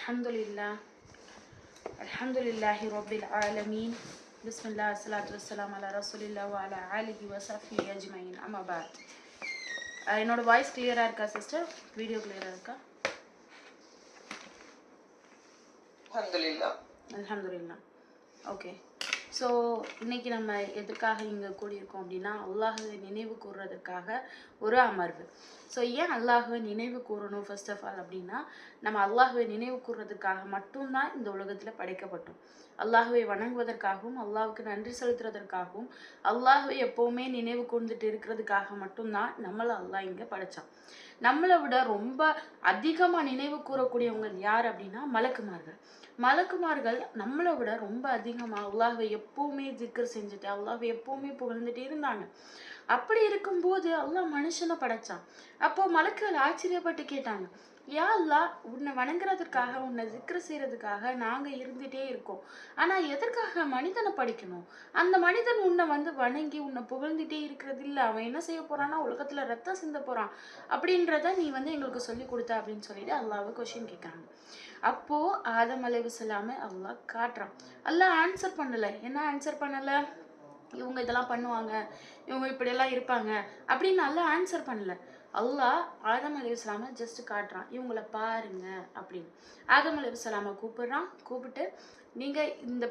Alhamdulillahi Rabbil Alameen. Bismillah, salatu wassalam ala Rasulillah wa ala alihi wa sahbihi ajma'in. Amma ba'd. என்னோட voice கிளியரா இருக்கா sister? Video கிளியரா இருக்கா? அல்ஹம்துலில்லாஹ். Okay. So இன்னைக்கு நம்ம எதுக்காக இங்கே கூடியிருக்கோம் அப்படின்னா அல்லாஹுவை நினைவு கூறுறதுக்காக ஒரு அமர்வு. ஸோ ஏன் அல்லாஹுவை நினைவு கூறணும் ஃபர்ஸ்ட் ஆஃப் ஆல் அப்படின்னா, நம்ம அல்லாஹுவை நினைவு கூறுறதுக்காக மட்டும்தான் இந்த உலகத்தில் படைக்கப்பட்டோம். அல்லாஹுவை வணங்குவதற்காகவும் அல்லாஹுக்கு நன்றி செலுத்துறதற்காகவும் அல்லாஹுவை எப்போவுமே நினைவு கூர்ந்துட்டு இருக்கிறதுக்காக மட்டும்தான் நம்மளை அல்லாஹ் இங்கே படைச்சான். நம்மளை விட ரொம்ப அதிகமாக நினைவு கூறக்கூடியவங்க யார் அப்படின்னா மலக்குமார்கள் நம்மளை விட ரொம்ப அதிகமாக அல்லாஹ்வை எப்பவுமே திக்ர் செஞ்சுட்டு அல்லாஹ்வை எப்பவுமே புகழ்ந்துட்டு இருந்தாங்க. அப்படி இருக்கும்போது அல்லாஹ் மனுஷனை படைச்சான். அப்போ மலக்குகள் ஆச்சரியப்பட்டு கேட்டாங்க, யா அல்லாஹ், உன்னை வணங்குறதுக்காக உன்னை திக்ர் செய்யறதுக்காக நாங்க இருந்துட்டே இருக்கோம், ஆனா எதற்காக மனிதனை படிக்கணும்? அந்த மனிதன் உன்னை வணங்கி உன்னை புகழ்ந்துட்டே இருக்கிறது இல்லை, அவன் என்ன செய்ய போறான்னா உலகத்துல ரத்தம் சிந்த போறான் அப்படின்றத நீ எங்களுக்கு சொல்லி கொடுத்த அப்படின்னு சொல்லிட்டு அல்லாஹ்வை கொஸ்டின் கேட்காங்க. அப்போ ஆதம் அலைஹிஸ்ஸலாமை அல்லாஹ் காட்டுறான். அல்லாஹ் ஆன்சர் பண்ணல. என்ன ஆன்சர் பண்ணல? இவங்க இதெல்லாம் பண்ணுவாங்க, இவங்க இப்படியெல்லாம் இருப்பாங்க அப்படின்னு அல்லாஹ் ஆன்சர் பண்ணல. அல்லாஹ் ஆதம் அலைஹிஸ்ஸலாமை ஜஸ்ட் காட்டுறான், இவங்கள பாருங்க அப்படின்னு. ஆதம் அலைஹிஸ்ஸலாமை கூப்பிட்டு நீங்க இந்த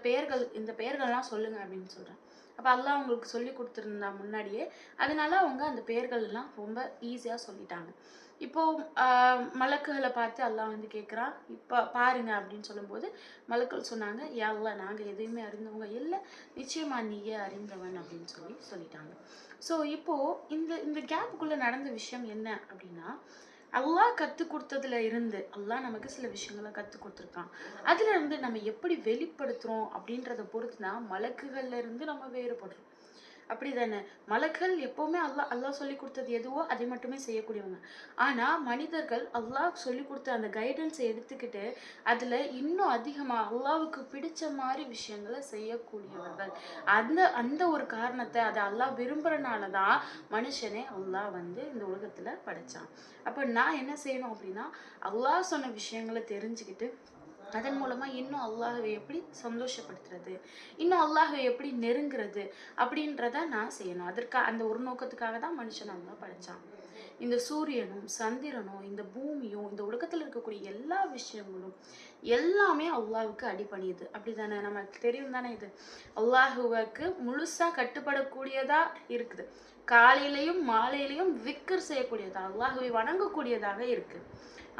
பெயர்கள்லாம் சொல்லுங்க அப்படின்னு சொல்றான். அப்போ அல்லாஹ் அவங்களுக்கு சொல்லி கொடுத்துருந்தா முன்னாடியே, அதனால அவங்க அந்த பெயர்கள்லாம் ரொம்ப ஈஸியாக சொல்லிட்டாங்க. இப்போ மலக்குகளை பார்த்து அல்லாஹ் கேட்குறான், இப்போ பாருங்க அப்படின்னு சொல்லும்போது மலக்குகள் சொன்னாங்க, யா அல்லாஹ், நாங்கள் எதையுமே அறிந்தவங்க இல்லை, நிச்சயமா நீயே அறிந்தவன் அப்படின்னு சொல்லிட்டாங்க. ஸோ இப்போ இந்த கேப்புக்குள்ளே நடந்த விஷயம் என்ன அப்படின்னா, அல்லாஹ் கற்றுக் கொடுத்ததுல இருந்து அல்லாஹ் நமக்கு சில விஷயங்களை கற்றுக் கொடுத்துருக்கான். அதுல இருந்து நம்ம எப்படி வெளிப்படுத்துறோம் அப்படின்றத பொறுத்து தான் மலக்குகள்ல இருந்து நம்ம வேறுபடுறோம். அப்படிதானே? மலக்குகள் எப்பவுமே அல்லாஹ் சொல்லி கொடுத்தது எதுவோ அதை மட்டுமே செய்யக்கூடியவங்க. ஆனா மனிதர்கள் அல்லாஹ் சொல்லி கொடுத்த அந்த கைடன்ஸை எடுத்துக்கிட்டு அதுல இன்னும் அதிகமா அல்லாஹ்வுக்கு பிடிச்ச மாதிரி விஷயங்களை செய்யக்கூடியவர்கள். அந்த ஒரு காரணத்தை அதை அல்லாஹ் விரும்புறனாலதான் மனுஷனே அல்லாஹ் இந்த உலகத்துல படைச்சான். அப்ப நான் என்ன செய்யணும் அப்படின்னா, அல்லாஹ் சொன்ன விஷயங்களை தெரிஞ்சுக்கிட்டு அதன் மூலமா இன்னும் அல்லாஹ்வை எப்படி சந்தோஷப்படுத்துறது, இன்னும் அல்லாஹ்வை எப்படி நெருங்குறது அப்படின்றத நான் செய்யணும். அந்த ஒரு நோக்கத்துக்காக தான் மனுஷன் அல்லாஹ் படைச்சான். இந்த சூரியனும் சந்திரனும் இந்த பூமியும் இந்த உலகத்துல இருக்கக்கூடிய எல்லா விஷயங்களும் எல்லாமே அல்லாஹ்வுக்கு அடிபணியுது. அப்படிதானே? நமக்கு தெரியும் தானே? இது அல்லாஹ்வுக்கு முழுசா கட்டுப்படக்கூடியதா இருக்குது. காலையிலையும் மாலையிலையும் விக்ர் செய்யக்கூடியதா, அல்லாஹ்வை வணங்கக்கூடியதாக இருக்கு.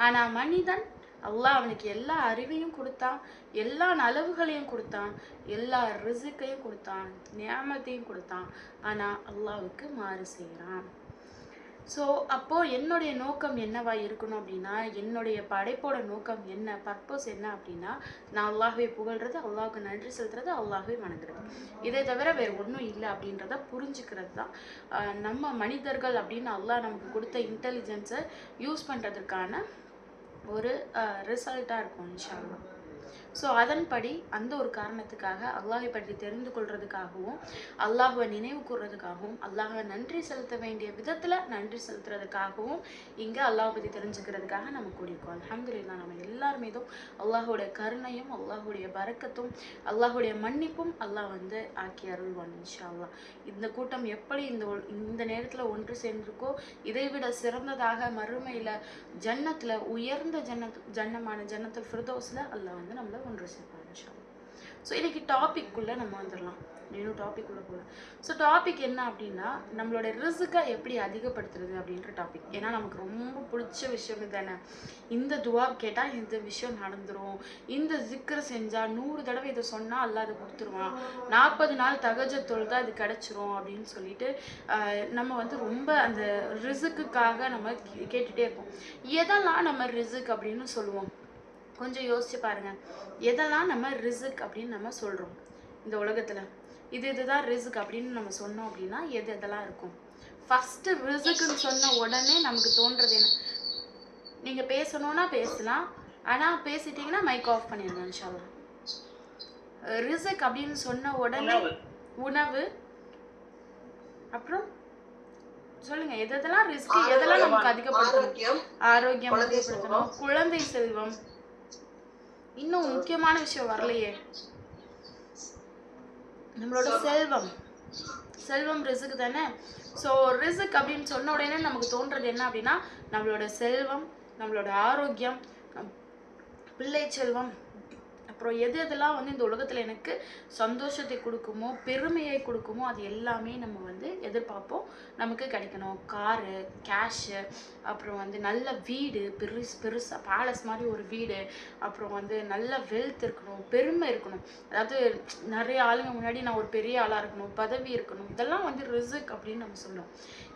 ஆனா மனிதன், அல்லாஹ் அவனுக்கு எல்லா அறிவையும் கொடுத்தான், எல்லா நலவுகளையும் கொடுத்தான், எல்லா ரிசுக்கையும் கொடுத்தான், நியாமத்தையும் கொடுத்தான். ஆனா அல்லாஹ்வுக்கு மாறு செய்யறான். ஸோ அப்போ என்னுடைய நோக்கம் என்னவா இருக்கணும் அப்படின்னா, என்னுடைய படைப்போட நோக்கம் என்ன, பர்பஸ் என்ன அப்படின்னா, நான் அல்லாஹ்வை புகழ்றது, அல்லாஹ்வுக்கு நன்றி செலுத்துறது, அல்லாஹ்வை வணங்குறது. இதை தவிர வேற ஒன்றும் இல்லை அப்படின்றத புரிஞ்சுக்கிறது தான் நம்ம மனிதர்கள் அப்படின்னு அல்லாஹ் நமக்கு கொடுத்த இன்டெலிஜென்ஸை யூஸ் பண்றதுக்கான ஒரு ரிசல்ட்டாக இருக்கும் இன்ஷா அல்லாஹ். ஸோ அதன்படி அந்த ஒரு காரணத்துக்காக அல்லாஹை பற்றி தெரிந்து கொள்றதுக்காகவும் அல்லாஹுவை நினைவு கூறுறதுக்காகவும் அல்லாஹை நன்றி செலுத்த வேண்டிய விதத்தில் நன்றி செலுத்துறதுக்காகவும் இங்கே அல்லாஹ் பற்றி தெரிஞ்சுக்கிறதுக்காக நம்ம கூடியிருக்கோம். அல்ஹம்துலில்லாஹ், நம்ம எல்லார் மீதும் அல்லாஹுடைய கருணையும் அல்லாஹுடைய பரக்கத்தும் அல்லாஹுடைய மன்னிப்பும் அல்லாஹ் ஆக்கி அருள்வான் இன்ஷா அல்லாஹ். இந்த கூட்டம் எப்படி இந்த நேரத்தில் ஒன்று சேர்ந்திருக்கோ இதைவிட சிறந்ததாக மறுமையில் ஜன்னத்தில் உயர்ந்த ஜன்னமான ஜன்னத்துல் ஃபிர்தௌஸ்ல அல்லாஹ் நம்மளை ஒன்று சேர்ப்பான் இன்ஷா அல்லாஹ். ஸோ இன்னைக்கு டாபிக்குள்ளே நம்ம வந்துடலாம். இன்னும் டாபிக் உள்ள போகலாம். ஸோ டாபிக் என்ன அப்படின்னா, நம்மளோட ரிஸ்கை எப்படி அதிகப்படுத்துறது அப்படின்ற டாபிக். ஏன்னா நமக்கு ரொம்ப பிடிச்ச விஷயம் தானே. இந்த துவா கேட்டால் இந்த விஷயம் நடந்துரும், இந்த ஜிக்ர் செஞ்சால் 100 தடவை இதை சொன்னால் அல்லாஹ் அதை கொடுத்துருவான், 40 நாள் தஹஜ்ஜுத் தொழுதா அது கிடைச்சிரும் அப்படின்னு சொல்லிட்டு நம்ம ரொம்ப அந்த ரிஸ்க்குக்காக நம்ம கேட்டுகிட்டே இருப்போம். எதெல்லாம் நம்ம ரிஸ்க் அப்படின்னு சொல்லுவோம்? கொஞ்சம் யோசிச்சு பாருங்க. எதெல்லாம் நம்ம ரிஸ்க் அப்படின்னு நம்ம சொல்றோம் இந்த உலகத்துல? இதுதான் ரிஸ்க் அப்படின்னு நம்ம சொன்னோம் அப்படின்னா எதெல்லாம் இருக்கும்? ஃபர்ஸ்ட் ரிஸ்க்னு சொன்ன உடனே நமக்கு தோன்றது என்ன? நீங்க பேசணும்னா பேசலாம், ஆனா பேசிட்டீங்கன்னா மைக் ஆஃப் பண்ணிடுங்க இன்ஷா அல்லாஹ். ரிஸ்க் அப்படின்னு சொன்ன உடனே உணவு, அப்புறம் சொல்லுங்க எதெல்லாம் ரிஸ்க், எதெல்லாம் நமக்கு அதிகப்படுத்தணும்? ஆரோக்கியம் அதிகப்படுத்தணும், குழந்தை செல்வம், இன்னும் முக்கியமான விஷயம் வரலையே, நம்மளோட செல்வம் ரிஸ்க் தானே. ஸோ ரிஸ்க் அப்படின்னு சொன்ன உடனே நமக்கு தோன்றது என்ன அப்படின்னா, நம்மளோட செல்வம், நம்மளோட ஆரோக்கியம், பிள்ளை செல்வம், அப்புறம் எது எதெல்லாம் வந்து இந்த உலகத்தில் எனக்கு சந்தோஷத்தை கொடுக்குமோ, பெருமையை கொடுக்குமோ, அது எல்லாமே நம்ம வந்து எதிர்பார்ப்போம். நமக்கு கிடைக்கணும். காரு, கேஷு, அப்புறம் வந்து நல்ல வீடு, பெருசாக பேலஸ் மாதிரி ஒரு வீடு, அப்புறம் வந்து நல்ல வெல்த் இருக்கணும், பெருமை இருக்கணும். அதாவது நிறைய ஆளுங்க முன்னாடி நான் ஒரு பெரிய ஆளாக இருக்கணும், பதவி இருக்கணும். இதெல்லாம் வந்து ரிஸ்க் அப்படின்னு நம்ம சொல்லுவோம்.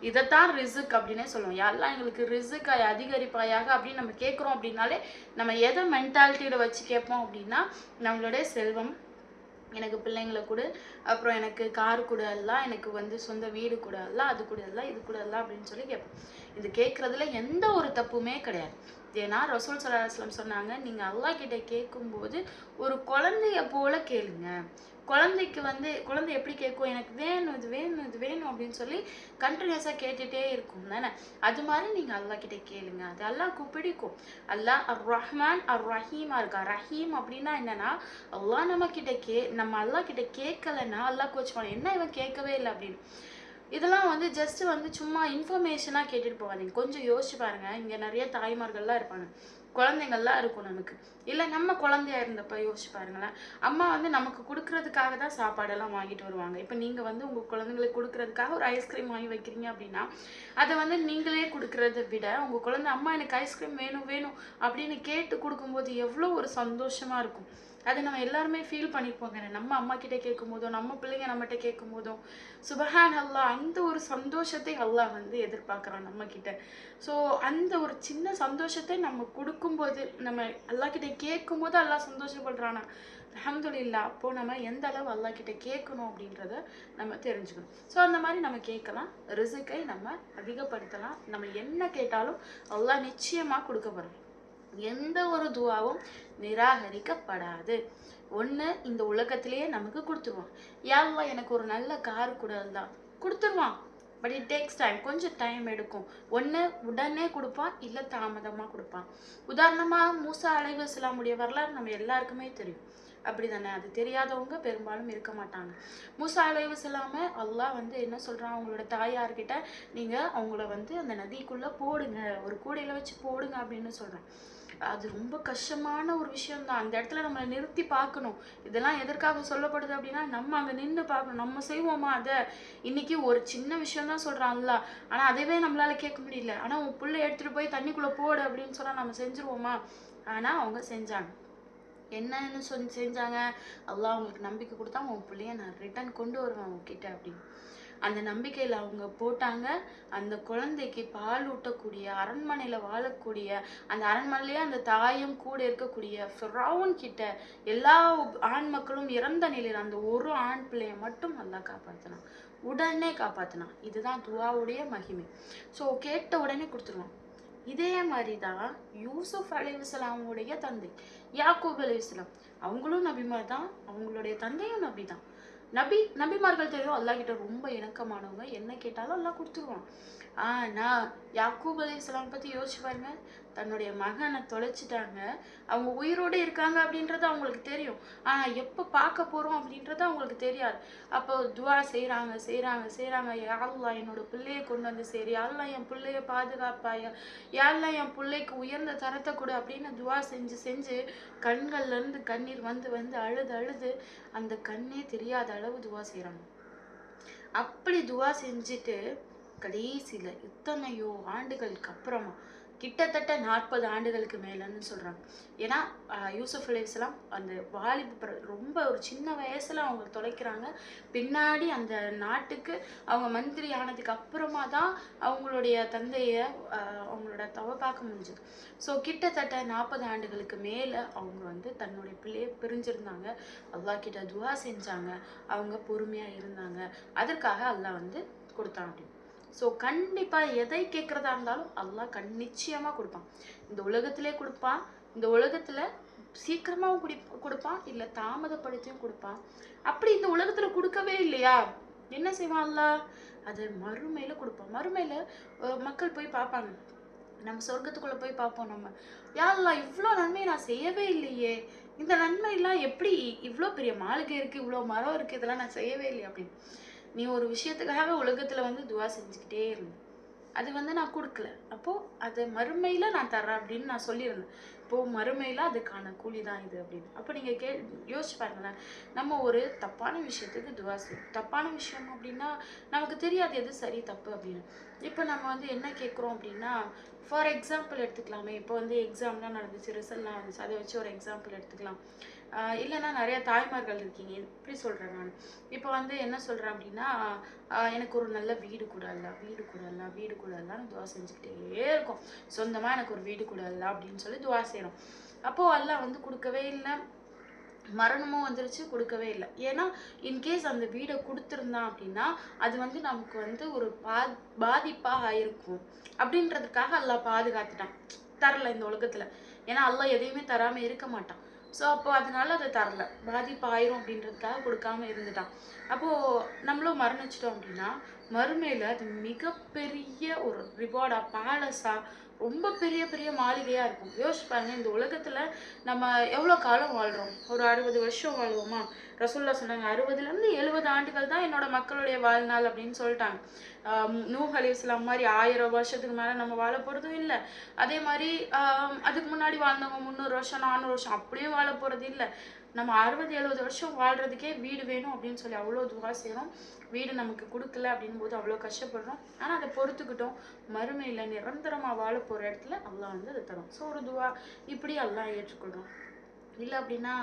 இதைத்தான் ரிஸ்க் அப்படின்னே சொல்லுவோம். யாரெல்லாம் எங்களுக்கு ரிஸ்க்காய் அதிகரிப்பாயாக அப்படின்னு நம்ம கேட்குறோம் அப்படின்னாலே நம்ம எதை மென்டாலிட்டியில் வச்சு கேட்போம் அப்படின்னா, நம்மளுடைய செல்வம், எனக்கு பிள்ளைங்களை கொடு, அப்புறம் எனக்கு கார் கூட எல்லாம், எனக்கு வந்து சொந்த வீடு கூட எல்லாம், அது கூட எல்லாம், இது கூட எல்லாம் அப்படின்னு சொல்லி கேட்போம். இது கேட்குறதுல எந்த ஒரு தப்புமே கிடையாது. ஏன்னா ரசூல் ஸல்லல்லாஹு அலைஹி வஸல்லம் சொன்னாங்க, நீங்கள் அல்லாஹ் கிட்ட கேட்கும்போது ஒரு குழந்தைய போல கேளுங்க. குழந்தைக்கு வந்து குழந்தை எப்படி கேட்கும், எனக்கு வேணும், இது வேணும், இது வேணும் அப்படின்னு சொல்லி கண்டினியூஸாக கேட்டுகிட்டே இருக்கும் தானே. அது மாதிரி நீங்கள் அல்லாஹ் கிட்ட கேளுங்க, அது அல்லாஹ்க்கு பிடிக்கும். அல்லாஹ் அர் ரஹ்மான் அர் ரஹீமா இருக்கா. ரஹீம் அப்படின்னா என்னன்னா, அல்லாஹ் நம்ம அல்லாஹ் கிட்ட கேட்கலன்னா அல்லாஹ் கோச்சுப்பாங்க, என்ன இவன் கேட்கவே இல்லை அப்படின்னு. இதெல்லாம் வந்து ஜஸ்ட் வந்து சும்மா இன்ஃபர்மேஷனாக கேட்டுட்டு போகாதீங்க. கொஞ்சம் யோசிச்சு பாருங்க. இங்கே நிறைய தாய்மார்கள்லாம் இருப்பாங்க, குழந்தைங்கள்லாம் இருக்கும் நமக்கு. இல்லை நம்ம குழந்தையா இருந்தப்ப யோசிச்சு பாருங்களேன். அம்மா வந்து நமக்கு கொடுக்கறதுக்காக தான் சாப்பாடெல்லாம் வாங்கிட்டு வருவாங்க. இப்போ நீங்கள் வந்து உங்கள் குழந்தைங்களுக்கு கொடுக்கறதுக்காக ஒரு ஐஸ்கிரீம் வாங்கி வைக்கிறீங்க அப்படின்னா, அதை வந்து நீங்களே கொடுக்கறத விட உங்கள் குழந்தை அம்மா எனக்கு ஐஸ்கிரீம் வேணும் வேணும் அப்படின்னு கேட்டு கொடுக்கும்போது எவ்வளோ ஒரு சந்தோஷமாக இருக்கும். அது நம்ம எல்லாருமே ஃபீல் பண்ணியிருப்போங்க. நம்ம அம்மா கிட்ட கேட்கும் போதோ, நம்ம பிள்ளைங்க நம்மகிட்ட கேட்கும் போதும் சுபஹான் அல்லாஹ், அந்த ஒரு சந்தோஷத்தை அல்லாஹ் வந்து எதிர்பார்க்குறான் நம்ம கிட்ட. ஸோ அந்த ஒரு சின்ன சந்தோஷத்தை நம்ம கொடுக்கும்போது, நம்ம அல்லாஹ் கிட்ட கேட்கும் போது அல்லாஹ் சந்தோஷப்படுறானா, அல்ஹம்துலில்லாஹ். அப்போது நம்ம எந்த அளவு அல்லாஹ் கிட்ட கேட்கணும் அப்படின்றத நம்ம தெரிஞ்சுக்கணும். ஸோ அந்த மாதிரி நம்ம கேட்கலாம், ரிஸ்கை நம்ம அதிகப்படுத்தலாம். நம்ம என்ன கேட்டாலும் அல்லாஹ் நிச்சயமாக கொடுக்க போகிறோம். எந்த ஒரு துவாவும் நிராகரிக்கப்படாது. ஒன்று இந்த உலகத்திலேயே நமக்கு கொடுத்துருவான். யா அல்லாஹ் எனக்கு ஒரு நல்ல கார் கூட தான் கொடுத்துருவான். பட் இட் டேக்ஸ் டைம், கொஞ்சம் டைம் எடுக்கும். ஒன்று உடனே கொடுப்பான், இல்லை தாமதமாக கொடுப்பான். உதாரணமாக மூசா அலைஹிஸ்ஸலாமுடைய வரலாறு நம்ம எல்லாருக்குமே தெரியும், அப்படி தானே. அது தெரியாதவங்க பெரும்பாலும் இருக்க மாட்டாங்க. மூசா அலைஹிஸ்ஸலாம அல்லாஹ் வந்து என்ன சொல்கிறான், அவங்களோட தாயார்கிட்ட நீங்கள் அவங்கள வந்து அந்த நதிக்குள்ளே போடுங்க, ஒரு கூடையில் வச்சு போடுங்க அப்படின்னு சொல்கிறான். அது ரொம்ப கஷ்டமான ஒரு விஷயம்தான். அந்த இடத்துல நம்மளை நிறுத்தி பார்க்கணும். இதெல்லாம் எதற்காக சொல்லப்படுது அப்படின்னா, நம்ம அங்கே நின்று பார்க்கணும். நம்ம செய்வோமா அதை? இன்னைக்கு ஒரு சின்ன விஷயம் தான் சொல்கிறான்ல, ஆனால் அதவே நம்மளால கேட்க முடியல. ஆனால் உன் பிள்ளை எடுத்துகிட்டு போய் தண்ணிக்குள்ளே போடு அப்படின்னு சொன்னால் நம்ம செஞ்சுருவோமா? ஆனால் அவங்க செஞ்சாங்க. என்னன்னு செஞ்சாங்க, அல்லாஹ் அவங்களுக்கு நம்பிக்கை கொடுத்தா, உன் பிள்ளைய நான் ரிட்டர்ன் கொண்டு வருவேன் உங்ககிட்ட அப்படின்னு. அந்த நம்பிக்கையில் அவங்க போட்டாங்க. அந்த குழந்தைக்கு பால் ஊட்டக்கூடிய, அரண்மனையில் வாழக்கூடிய, அந்த அரண்மனையிலேயே அந்த தாயும் கூட இருக்கக்கூடிய ஃபிரௌன் கிட்ட எல்லா ஆண் மக்களும் இறந்த நிலையில் அந்த ஒரு ஆண் பிள்ளையை மட்டும் அல்லாஹ் காப்பாற்றினான், உடனே காப்பாற்றினான். இதுதான் துவாவுடைய மகிமை. ஸோ கேட்ட உடனே கொடுத்துருவான். இதே மாதிரி தான் யூசுப் அலைஹிஸ்ஸலாமுடைய தந்தை யாக்கூப் அலைஹிஸ்ஸலாம், அவங்களும் நபிமார் தான், அவங்களுடைய தந்தையும் நபி தான். நபிமார்கள் தெரியும் அல்லாஹ் கிட்ட ரொம்ப இணக்கமானவங்க, என்ன கேட்டாலும் அல்லாஹ் கொடுத்துருவான். ஆனால் யாக்கூப் அலைஹிஸ்ஸலாம் பற்றி யோசிச்சு பாருங்க. தன்னுடைய மகனை தொலைச்சிட்டாங்க, அவங்க உயிரோடு இருக்காங்க அப்படின்றது அவங்களுக்கு தெரியும், ஆனால் எப்போ பார்க்க போகிறோம் அப்படின்றது அவங்களுக்கு தெரியாது. அப்போ துவா செய்கிறாங்க. யா அல்லாஹ் என்னோட பிள்ளையை கொண்டு வந்து சரி, யா அல்லாஹ் என் பிள்ளைய பாதுகாப்பாயா, யா அல்லாஹ் என் பிள்ளைக்கு உயர்ந்த தரத்தை கொடு அப்படின்னு துவா செஞ்சு கண்கள்லேருந்து கண்ணீர் வந்து அழுது அந்த கண்ணே தெரியாத அளவு துவா செய்கிறாங்க. அப்படி துவா செஞ்சுட்டு கடைசியில் இத்தனையோ ஆண்டுகளுக்கு அப்புறமா, கிட்டத்தட்ட 40 ஆண்டுகளுக்கு மேலேன்னு சொல்கிறாங்க. ஏன்னா யூசுப் அலைஹிஸ்ஸலாம் அந்த ரொம்ப ஒரு சின்ன வயசில் அவங்க தொலைக்கிறாங்க. பின்னாடி அந்த நாட்டுக்கு அவங்க மந்திரி ஆனதுக்கு அப்புறமா தான் அவங்களுடைய தந்தையை அவங்களோட பார்க்க முடிஞ்சது. ஸோ கிட்டத்தட்ட 40 ஆண்டுகளுக்கு மேலே அவங்க வந்து தன்னுடைய பிள்ளையை பிரிஞ்சிருந்தாங்க. அல்லாஹ் கிட்ட துவா செஞ்சாங்க, அவங்க பொறுமையாக இருந்தாங்க. அதற்காக அல்லாஹ் வந்து கொடுத்தான் அப்படின்னு. ஸோ கண்டிப்பாக எதை கேட்குறதா இருந்தாலும் அல்லாஹ் நிச்சயமாக கொடுப்பான். இந்த உலகத்திலே கொடுப்பான், இந்த உலகத்தில் சீக்கிரமாகவும் கொடுப்பான், இல்லை தாமதப்படுத்தியும் கொடுப்பான். அப்படி இந்த உலகத்தில் கொடுக்கவே இல்லையா, என்ன செய்வான் அல்லாஹ்? அது மறுமையில் கொடுப்பான். மறுமையில் மக்கள் போய் பார்ப்பாங்க, நம்ம சொர்க்கத்துக்குள்ளே போய் பார்ப்போம். நம்ம யா அல்லாஹ் இவ்வளோ நன்மை நான் செய்யவே இல்லையே, இந்த நன்மைலாம் எப்படி இவ்வளோ பெரிய மாளிகை இருக்குது, இவ்வளோ மரம் இருக்குது, இதெல்லாம் நான் செய்யவே இல்லையே அப்படின்னு. நீ ஒரு விஷயத்துக்காக உலகத்தில் வந்து துவா செஞ்சுக்கிட்டே இருந்த, அது வந்து நான் கொடுக்கல. அப்போது அது மறுமையில் நான் தர்றேன் அப்படின்னு நான் சொல்லியிருந்தேன். இப்போது மறுமையில் அதுக்கான கூலி தான் இது அப்படின்னு. அப்போ நீங்கள் யோசிச்சு பாருங்களேன். நம்ம ஒரு தப்பான விஷயத்துக்கு துவா செய்யும். தப்பான விஷயம் அப்படின்னா நமக்கு தெரியாது எது சரி தப்பு அப்படின்னு. இப்போ நம்ம வந்து என்ன கேட்குறோம் அப்படின்னா, ஃபார் எக்ஸாம்பிள் எடுத்துக்கலாமே. இப்போ வந்து எக்ஸாம்லாம் நடந்துச்சு, ரிசல்ட்லாம் வந்துச்சு, அதை வச்சு ஒரு எக்ஸாம்பிள் எடுத்துக்கலாம். இல்லைன்னா நிறைய தாய்மார்கள் இருக்கீங்க, எப்படி சொல்கிறேன் நான். இப்போ வந்து என்ன சொல்கிறேன் அப்படின்னா, எனக்கு ஒரு நல்ல வீடு கூட இல்லை, வீடு கூட இல்லை, வீடு கூட இல்லைன்னு துவா செஞ்சுக்கிட்டே இருக்கும். சொந்தமாக எனக்கு ஒரு வீடு கூட இல்லை அப்படின்னு சொல்லி துவா செய்கிறோம். அப்போது அல்லாஹ் வந்து கொடுக்கவே இல்லை. மரணமும் வந்துருச்சு, கொடுக்கவே இல்லை. ஏன்னா இன்கேஸ் அந்த வீடை கொடுத்துருந்தான் அப்படின்னா அது வந்து நமக்கு வந்து ஒரு பாதிப்பாக ஆயிருக்கும் அப்படின்றதுக்காக அல்லாஹ் பாதுகாத்துட்டான், தரல இந்த உலகத்துல. ஏன்னா அல்லாஹ் எதையுமே தராம இருக்க மாட்டான். ஸோ அப்போ அதனால அதை தரல, பாதிப்பு ஆயிரும் அப்படின்றதுக்காக கொடுக்காம இருந்துட்டான். அப்போ நம்மளும் மரணிச்சிட்டோம் அப்படின்னா மறுமையில அது மிகப்பெரிய ஒரு ரிவார்டா, பேலஸா, ரொம்ப பெரிய பெரிய மாளிகையா இருக்கும். யோசிச்சு பாருங்க, இந்த உலகத்துல நம்ம எவ்வளோ காலம் வாழ்றோம்? ஒரு 60 வருஷம் வாழ்வோமா? ரசூல்லா சொன்னாங்க 60லேருந்து 70 ஆண்டுகள் தான் என்னோட மக்களுடைய வாழ்நாள் அப்படின்னு சொல்லிட்டாங்க. நூஹ் அலைஹிஸ்ஸலாம் மாதிரி 1000 வருஷத்துக்கு மேலே நம்ம வாழ போகிறதும் இல்லை. அதே மாதிரி அதுக்கு முன்னாடி வாழ்ந்தவங்க 300 வருஷம் 400 வருஷம் அப்படியும் வாழ போகிறது இல்லை. நம்ம 60-70 வருஷம் வாழ்கிறதுக்கே வீடு வேணும் அப்படின்னு சொல்லி அவ்வளோ துவா செய்கிறோம். வீடு நமக்கு கொடுக்கல அப்படின் போது அவ்வளோ கஷ்டப்படுறோம். ஆனால் அதை பொறுத்துக்கிட்டோம். மறுமையில் நிரந்தரமாக வாழ போகிற இடத்துல அல்லாஹ் வந்து அதை தரும். ஸோ ஒரு துவா இப்படி அல்லாஹ் ஏற்றுக்கொள்கிறோம். இல்லை அப்படின்னா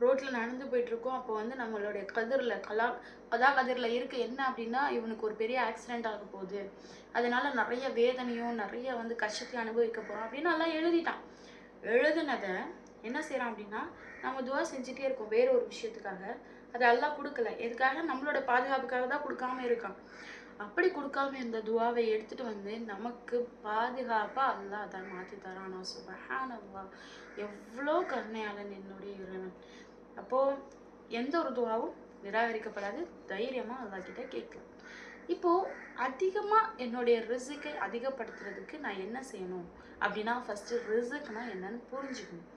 ரோட்டில் நடந்து போயிட்டுருக்கோம். அப்போ வந்து நம்மளுடைய கதிரில் இருக்க என்ன அப்படின்னா, இவனுக்கு ஒரு பெரிய ஆக்சிடென்ட் ஆக போகுது, அதனால நிறைய வேதனையும் நிறைய வந்து கஷ்டத்தையும் அனுபவிக்க போகிறோம் அப்படின்னு எல்லாம் எழுதிட்டான். எழுதுனதை என்ன செய்கிறான் அப்படின்னா நம்ம துவா செஞ்சுட்டே இருக்கோம் வேற ஒரு விஷயத்துக்காக. அது அல்லாஹ் கொடுக்கல, எதுக்காக? நம்மளோட பாதுகாப்புக்காக தான் கொடுக்காம இருக்கான். அப்படி கொடுக்காம இந்த துவாவை எடுத்துட்டு வந்து நமக்கு பாதுகாப்பா அல்லாஹ் அதை மாற்றி தரானா. சுப்ஹானல்லாஹ், எவ்வளோ கருணையாளன் என்னுடைய இறைவன். அப்போ எந்த ஒரு துவாவும் நிராகரிக்கப்படாது. தைரியமா அல்லாஹ் கிட்ட கேட்கலாம். இப்போ அதிகமா என்னுடைய ரிஸ்கை அதிகப்படுத்துறதுக்கு நான் என்ன செய்யணும் அப்படின்னா, ஃபர்ஸ்ட் ரிஸ்க்னா என்னன்னு புரிஞ்சுக்கணும்.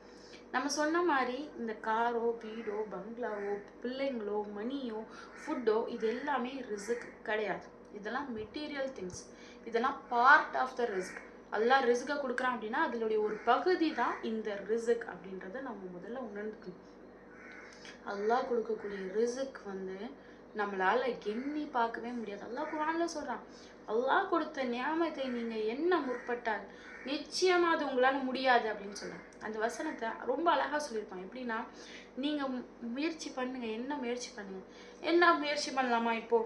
நம்ம சொன்ன மாதிரி இந்த காரோ, வீடோ, பங்களாவோ, பிள்ளைங்களோ, மணியோ, ஃபுட்டோ, இது எல்லாமே ரிஸ்க் கிடையாது. இதெல்லாம் மெட்டீரியல் திங்ஸ். இதெல்லாம் பார்ட் ஆஃப் த ரிஸ்க். அல்லாஹ் ரிஸ்கை கொடுக்குறான் அப்படின்னா அதனுடைய ஒரு பகுதி தான் இந்த ரிஸ்க் அப்படின்றத நம்ம முதல்ல உணர்ந்துக்கணும். அல்லாஹ் கொடுக்கக்கூடிய ரிஸ்க் வந்து நம்மளால எண்ணி பார்க்கவே முடியாது. அல்லாஹ் குர்ஆன்ல சொல்றான், அல்லாஹ் கொடுத்த நியாமத்தை நீங்க என்ன முற்பட்டால் நிச்சயமா அது உங்களால முடியாது அப்படின்னு சொல்றான். அந்த வசனத்தை ரொம்ப அழகா சொல்லியிருப்பான். எப்படின்னா, நீங்க முயற்சி பண்ணுங்க, என்ன முயற்சி பண்ணுங்க. என்ன முயற்சி பண்ணலாமா? இப்போ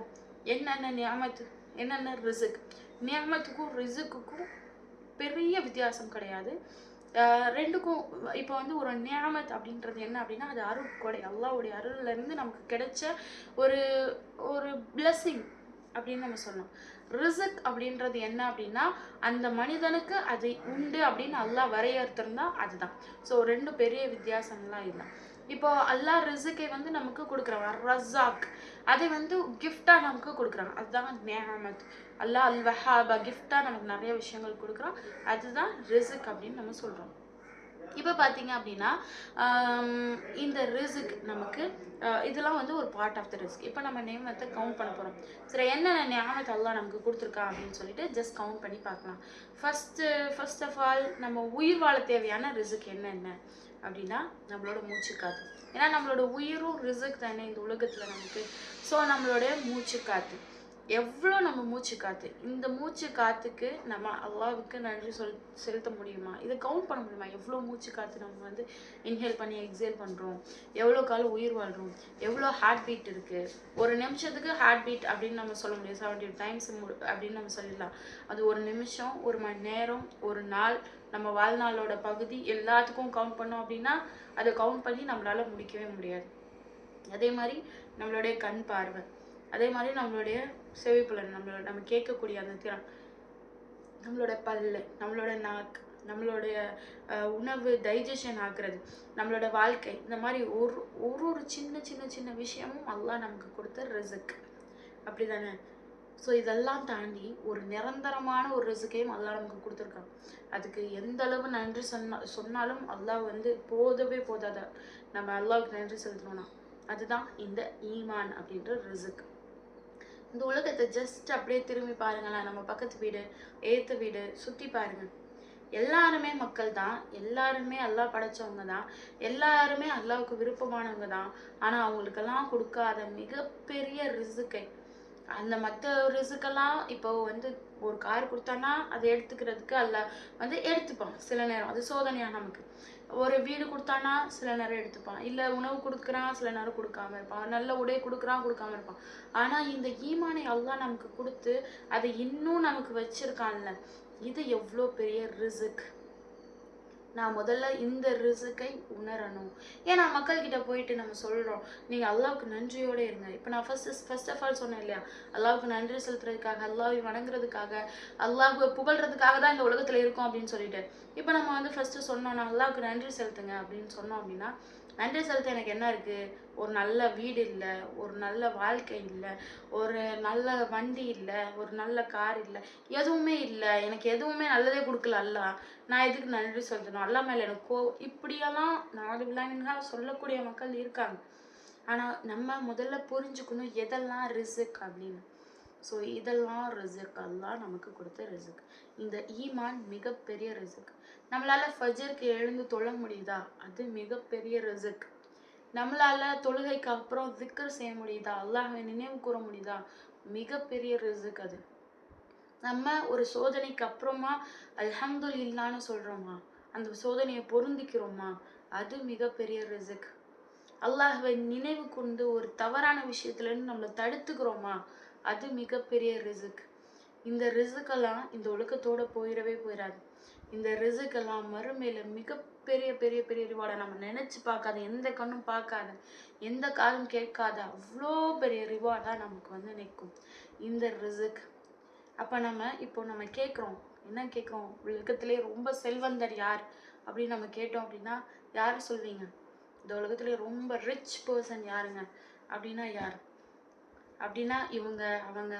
என்னென்ன நியாமத்து, என்னென்ன ரிஸ்க். நியாமத்துக்கும் ரிஸ்க்குக்கும் பெரிய வித்தியாசம் கிடையாது. ரெண்டுக்கும் இப்போ வந்து ஒரு நியாமத் அப்படின்றது என்ன அப்படின்னா, அது அருட்கொடை, அல்லாஹ்வுடைய அருள்லேருந்து நமக்கு கிடைச்ச ஒரு ஒரு பிளெஸ்ஸிங் அப்படின்னு நம்ம சொல்லலாம். ரிஸ்க் அப்படின்றது என்ன அப்படின்னா, அந்த மனிதனுக்கு அது உண்டு அப்படின்னு அல்லாஹ் வரையறுத்திருந்தா அதுதான். ஸோ ரெண்டு பெரிய வித்தியாசம்லாம் இல்லை. இப்போ அல்லாஹ் ரிஸ்கை வந்து நமக்கு கொடுக்குறான், ரஸாக். அதை வந்து கிஃப்டா நமக்கு கொடுக்குறான், அதுதான் நியாமத். அல்லாஹ் அல் வஹாபா கிஃப்டா நமக்கு நிறைய விஷயங்கள் கொடுக்குறான், அதுதான் ரிஸ்க் அப்படின்னு நம்ம சொல்றோம். இப்போ பார்த்தீங்க அப்படின்னா இந்த ரிஸ்க் நமக்கு இதெல்லாம் வந்து ஒரு பார்ட் ஆஃப் த ரிஸ்க். இப்போ நம்ம நியமத்தை கவுண்ட் பண்ண போகிறோம். சரி, என்னென்ன நியமத்தை அல்லாஹ் நமக்கு கொடுத்துருக்கா அப்படின்னு சொல்லிட்டு ஜஸ்ட் கவுண்ட் பண்ணி பார்க்கலாம். ஃபர்ஸ்ட் ஆஃப் ஆல் நம்ம உயிர் வாழ தேவையான ரிஸ்க் என்னென்ன அப்படின்னா, நம்மளோட மூச்சு காற்று. ஏன்னா நம்மளோட உயிரும் ரிஸ்க் தானே இந்த உலகத்தில் நமக்கு. ஸோ நம்மளுடைய மூச்சு காற்று, எவ்வளோ நம்ம மூச்சு காற்று, இந்த மூச்சு காற்றுக்கு நம்ம அல்லாஹ்வுக்கு நன்றி செலுத்த முடியுமா? இதை கவுண்ட் பண்ண முடியுமா? எவ்வளோ மூச்சு காற்று நம்ம வந்து இன்ஹேல் பண்ணி எக்ஸேல் பண்ணுறோம், எவ்வளோ காலம் உயிர் வாழ்கிறோம், எவ்வளோ ஹார்ட் பீட் இருக்குது. ஒரு நிமிஷத்துக்கு ஹார்ட் பீட் அப்படின்னு நம்ம சொல்ல முடியும், 70 டைம்ஸ் அப்படின்னு நம்ம சொல்லிடலாம். அது ஒரு நிமிஷம், ஒரு மணி நேரம், ஒரு நாள், நம்ம வாழ்நாளோட பகுதி எல்லாத்துக்கும் கவுண்ட் பண்ணோம் அப்படின்னா அதை கவுண்ட் பண்ணி நம்மளால முடிக்கவே முடியாது. அதே மாதிரி நம்மளுடைய கண் பார்வை, அதே மாதிரி நம்மளுடைய செவிப்புலன், நம்ம கேட்கக்கூடிய அந்த திறன், நம்மளோட பல்லு, நம்மளோட நாக்கு, நம்மளுடைய உணவு டைஜஷன் ஆகுறது, நம்மளோட வாழ்க்கை, இந்த மாதிரி ஒரு சின்ன சின்ன சின்ன விஷயமும் அல்லாஹ் நமக்கு கொடுத்த ரிஸ்க். அப்படி தானே? ஸோ இதெல்லாம் தாண்டி ஒரு நிரந்தரமான ஒரு ரிசுக்கையும் அல்லாஹ் நமக்கு கொடுத்துருக்கான். அதுக்கு எந்த அளவு நன்றி சொன்னாலும் அல்லாஹ் வந்து போதவே போதாத நம்ம அல்லாஹ்வுக்கு நன்றி செலுத்தணும்னா அதுதான் இந்த ஈமான் அப்படின்ற ரிசுக். இந்த உலகத்தை ஜஸ்ட் அப்படியே திரும்பி பாருங்களேன். நம்ம பக்கத்து வீடு, ஏத்து வீடு சுற்றி பாருங்க. எல்லாருமே மக்கள் தான், எல்லாருமே அல்லாஹ் படைச்சவங்க தான், எல்லாருமே அல்லாஹ்வுக்கு விருப்பமானவங்க தான். ஆனால் அவங்களுக்கெல்லாம் கொடுக்காத மிகப்பெரிய ரிசுக்கை அந்த மற்ற ரிசுக்கெல்லாம் இப்போ வந்து ஒரு கார் கொடுத்தானா அதை எடுத்துக்கிறதுக்கு அல்லாஹ் வந்து எடுத்துப்பான் சில நேரம். அது சோதனையாக நமக்கு. ஒரு வீடு கொடுத்தானா சில நேரம் எடுத்துப்பான், இல்லை உணவு கொடுக்குறான் சில நேரம் கொடுக்காம இருப்பான், நல்ல உடை கொடுக்குறான் கொடுக்காம இருப்பான். ஆனால் இந்த ஈமானை அல்லாஹ் நமக்கு கொடுத்து அதை இன்னும் நமக்கு வச்சிருக்கான்ல, இது எவ்வளோ பெரிய ரிசுக். நான் முதல்ல இந்த ரிசுக்கை உணரணும். ஏன்னா மக்கள்கிட்ட போயிட்டு நம்ம சொல்கிறோம் நீங்கள் அல்லாவுக்கு நன்றியோடு இருங்க. இப்போ நான் ஃபர்ஸ்ட் ஆஃப் ஆல் சொன்னேன் இல்லையா, அல்லாவுக்கு நன்றி செலுத்துறதுக்காக, அல்லாவை வணங்குறதுக்காக, அல்லாஹ்வை புகழ்றதுக்காக தான் இந்த உலகத்தில் இருக்கோம் அப்படின்னு சொல்லிட்டு இப்போ நம்ம வந்து ஃபஸ்ட்டு சொன்னோம் நான் அல்லாவுக்கு நன்றி செலுத்துங்க அப்படின்னு சொன்னோம் அப்படின்னா நன்றி செலுத்த எனக்கு என்ன இருக்குது? ஒரு நல்ல வீடு இல்லை, ஒரு நல்ல வாழ்க்கை இல்லை, ஒரு நல்ல வண்டி இல்லை, ஒரு நல்ல கார் இல்லை, எதுவுமே இல்லை, எனக்கு எதுவுமே நல்லதே கொடுக்கல அல்லாஹ், நான் எதுக்கு நன்றி செலுத்தணும்? அல்லாஹ் மேலே எனக்கு இப்படியெல்லாம் 4 விழாவின்காக சொல்லக்கூடிய மக்கள் இருக்காங்க. ஆனால் நம்ம முதல்ல புரிஞ்சுக்கணும் எதெல்லாம் ரிசுக் அப்படின்னு. ஸோ இதெல்லாம் ரிசுக், அல்லாஹ் நமக்கு கொடுத்த ரிசுக். இந்த ஈமான் மிகப்பெரிய ரிசுக். நம்மளால ஃபஜருக்கு எழுந்து தொழ முடியுதா? அது மிகப்பெரிய ரிசுக். நம்மளால தொழுகைக்கு அப்புறம் திக்ர் செய்ய முடியுதா? அல்லாஹ்வை நினைவு கூற முடியுதா? மிகப்பெரிய ரிசுக் அது. நம்ம ஒரு சோதனைக்கு அப்புறமா அல்ஹம்துலில்லாஹ்னு சொல்றோமா, அந்த சோதனையை பொருந்திக்கிறோமா, அது மிகப்பெரிய ரிசுக். அல்லாஹ்வை நினைவு கொண்டு ஒரு தவறான விஷயத்துலேருந்து நம்மளை தடுத்துக்கிறோமா, அது மிகப்பெரிய ரிசுக். இந்த ரிசுக்கெல்லாம் இந்த ஒழுக்கத்தோட போயிடவே போயிடாது. இந்த ரிசுக்கெல்லாம் மறுமையில மிகப்பெரிய பெரிய பெரிய ரிவார்டை நம்ம நினைச்சு பார்க்காத, எந்த கண்ணும் பார்க்காத, எந்த காலும் கேட்காத அவ்வளோ பெரிய ரிவார்டாக நமக்கு வந்து நிற்கும் இந்த ரிசுக். அப்போ நம்ம கேட்குறோம், என்ன கேட்குறோம்? உலகத்திலே ரொம்ப செல்வந்தர் யார் அப்படின்னு நம்ம கேட்டோம் அப்படின்னா யார் சொல்வீங்க? இந்த உலகத்திலே ரொம்ப ரிச் பர்சன் யாருங்க அப்படின்னா யார்? அப்படின்னா இவங்க அவங்க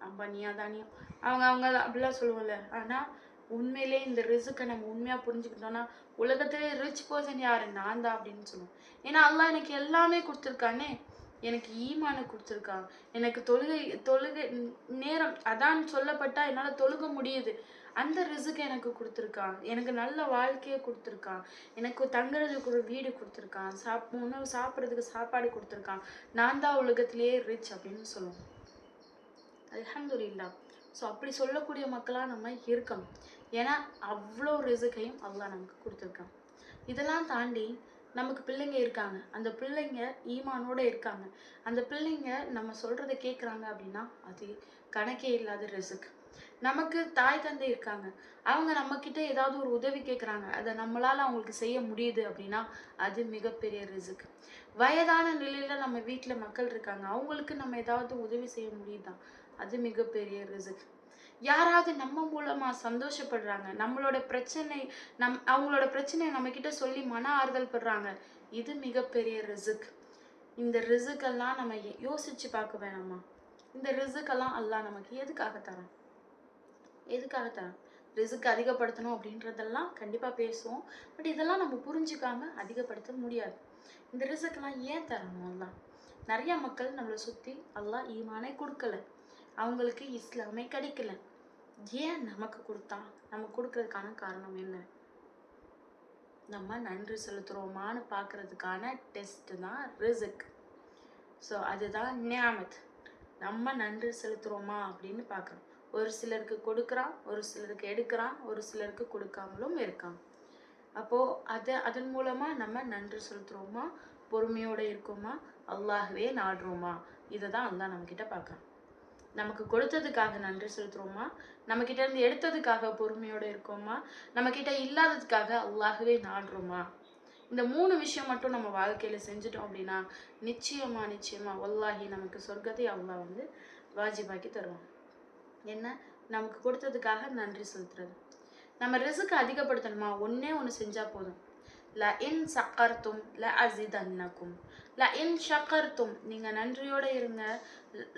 அம்பானி அதானி அவங்க அப்படிலாம் சொல்லுவோம்ல. ஆனால் உண்மையிலே இந்த ரிசுக்கை நம்ம உண்மையாக புரிஞ்சுக்கிட்டோம்னா உலகத்திலே ரிச் பர்சன் யாரு? நான் தான் அப்படின்னு சொல்லுவோம். ஏன்னா அல்லாஹ் எனக்கு எல்லாமே கொடுத்துருக்கானே. எனக்கு ஈமானை கொடுத்துருக்கான், எனக்கு தொழுகை நேரம் அதான் சொல்லப்பட்டா என்னால் தொழுக முடியுது, அந்த ரிசுக்கை எனக்கு கொடுத்துருக்கான், எனக்கு நல்ல வாழ்க்கையை கொடுத்துருக்கான், எனக்கு தங்குறதுக்கு ஒரு வீடு கொடுத்துருக்கான், உணவு சாப்பிட்றதுக்கு சாப்பாடு கொடுத்துருக்கான், நான் தான் உலகத்திலேயே ரிச் அப்படின்னு சொல்லுவோம். அல்ஹம்துலில்லாஹ். ஸோ அப்படி சொல்லக்கூடிய மக்களாக நம்ம இருக்கணும். ஏன்னா அவ்வளோ ரிசுக்கையும் அல்லாஹ் நமக்கு கொடுத்துருக்கான். இதெல்லாம் தாண்டி நமக்கு பிள்ளைங்க இருக்காங்க, அந்த பிள்ளைங்க ஈமானோடு இருக்காங்க, அந்த பிள்ளைங்க நம்ம சொல்கிறத கேட்குறாங்க அப்படின்னா அது கணக்கே இல்லாத ரிசுக். நமக்கு தாய் தந்தை இருக்காங்க, அவங்க நம்மக்கிட்ட ஏதாவது ஒரு உதவி கேட்குறாங்க, அதை நம்மளால் அவங்களுக்கு செய்ய முடியுது அப்படின்னா அது மிகப்பெரிய ரிசுக். வயதான நிலையில் நம்ம வீட்டில் மக்கள் இருக்காங்க, அவங்களுக்கு நம்ம ஏதாவது உதவி செய்ய முடியுதா, அது மிகப்பெரிய ரிசுக். யாராவது நம்ம மூலமாக சந்தோஷப்படுறாங்க, நம்மளோட பிரச்சனை அவங்களோட பிரச்சனையை நம்மக்கிட்ட சொல்லி மன ஆறுதல் படுறாங்க, இது மிகப்பெரிய ரிசுக். இந்த ரிசுக்கெல்லாம் நம்ம யோசித்து பார்க்க வேணாமா? இந்த ரிசுக்கெல்லாம் அல்லாஹ் நமக்கு எதுக்காக தரான்? ரிசுக் அதிகப்படுத்தணும் அப்படின்றதெல்லாம் கண்டிப்பாக பேசுவோம். பட் இதெல்லாம் நம்ம புரிஞ்சுக்காம அதிகப்படுத்த முடியாது. இந்த ரிசுக்கெல்லாம் ஏன் தரணும் அல்லாஹ்? நிறைய மக்கள் நம்மளை சுற்றி அல்லாஹ் ஈமானை கொடுக்கல, அவங்களுக்கு இஸ்லாமே கிடைக்கல. ஏன் நமக்கு கொடுத்தான்? நம்ம கொடுக்கறதுக்கான காரணம் என்ன? நம்ம நன்றி செலுத்துகிறோமான்னு பார்க்கறதுக்கான டெஸ்ட் தான் ரிசுக். ஸோ அதுதான் நியாமத். நம்ம நன்றி செலுத்துகிறோமா அப்படின்னு பார்க்குறோம். ஒரு சிலருக்கு கொடுக்குறான், ஒரு சிலருக்கு எடுக்கிறான், ஒரு சிலருக்கு கொடுக்காமலும் இருக்கான். அப்போது அதன் மூலமாக நம்ம நன்றி செலுத்துகிறோமா, பொறுமையோடு இருக்கோமா, அல்லாஹ்வே நாடுறோமா, இதை தான் அல்லாஹ் நம்மக்கிட்ட பார்க்குறான். நமக்கு கொடுத்ததுக்காக நன்றி செலுத்துகிறோமா, நம்மக்கிட்ட இருந்து எடுத்ததுக்காக பொறுமையோடு இருக்கோமா, நம்மக்கிட்ட இல்லாததுக்காக அல்லாஹ்வே நாடுறோமா? இந்த 3 விஷயம் மட்டும் நம்ம வாழ்க்கையில் செஞ்சுட்டோம் அப்படின்னா நிச்சயமாக வல்லாஹி நமக்கு சொர்க்கத்தை அல்லாஹ் வந்து வாஜிபாக்கி தருவான். என்ன? நமக்கு கொடுத்ததுக்காக நன்றி செலுத்துறது. நம்ம ரிசுக்கை அதிகப்படுத்தணுமா? ஒன்று செஞ்சால் போதும். ல இன் சக்கர்த்தும் ல அசிதன்னக்கும், ல இன் ஷக்கர்த்தும் நீங்கள் நன்றியோடு இருங்க,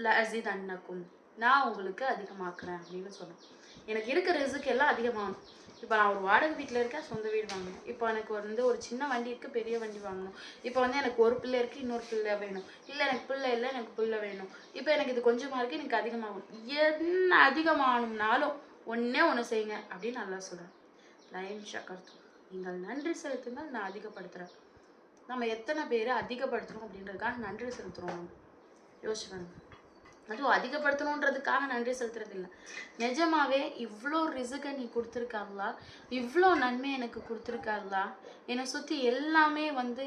ல அசிதன்னக்கும் நான் உங்களுக்கு அதிகமாக்குறேன் அப்படின்னு சொன்னேன். எனக்கு இருக்க ரிஸ்க் எல்லாம் அதிகமாகணும். இப்போ நான் ஒரு வாடகை வீட்டில் இருக்கேன், சொந்த வீடு வாங்கணும். இப்போ எனக்கு வந்து ஒரு சின்ன வண்டி இருக்குது, பெரிய வண்டி வாங்கணும். இப்போ வந்து எனக்கு ஒரு பிள்ளை இருக்குது, இன்னொரு பிள்ளை வேணும். இல்லை எனக்கு பிள்ளை இல்லை, எனக்கு பிள்ளை வேணும். இப்போ எனக்கு இது கொஞ்சமாக இருக்குது, எனக்கு அதிகமாகும். என்ன அதிகமாகணும்னாலும் ஒன்றே ஒன்று செய்யுங்க அப்படின்னு நல்லா சொல்கிறேன். லைன் ஷக்கர்த்து, நீங்கள் நன்றி செலுத்துங்கள், நான் அதிகப்படுத்துகிறேன். நம்ம எத்தனை பேர் அதிகப்படுத்தணும் அப்படின்றதுக்காக நன்றி செலுத்துகிறோம்? யோசிச்சு, அதுவும் அதிகப்படுத்தணுன்றதுக்காக நன்றி செலுத்துறது இல்லை. நிஜமாவே இவ்வளோ ரிஸ்கை நீ கொடுத்துருக்காங்களா, இவ்வளோ நன்மை எனக்கு கொடுத்துருக்காங்களா, என்னை சுற்றி எல்லாமே வந்து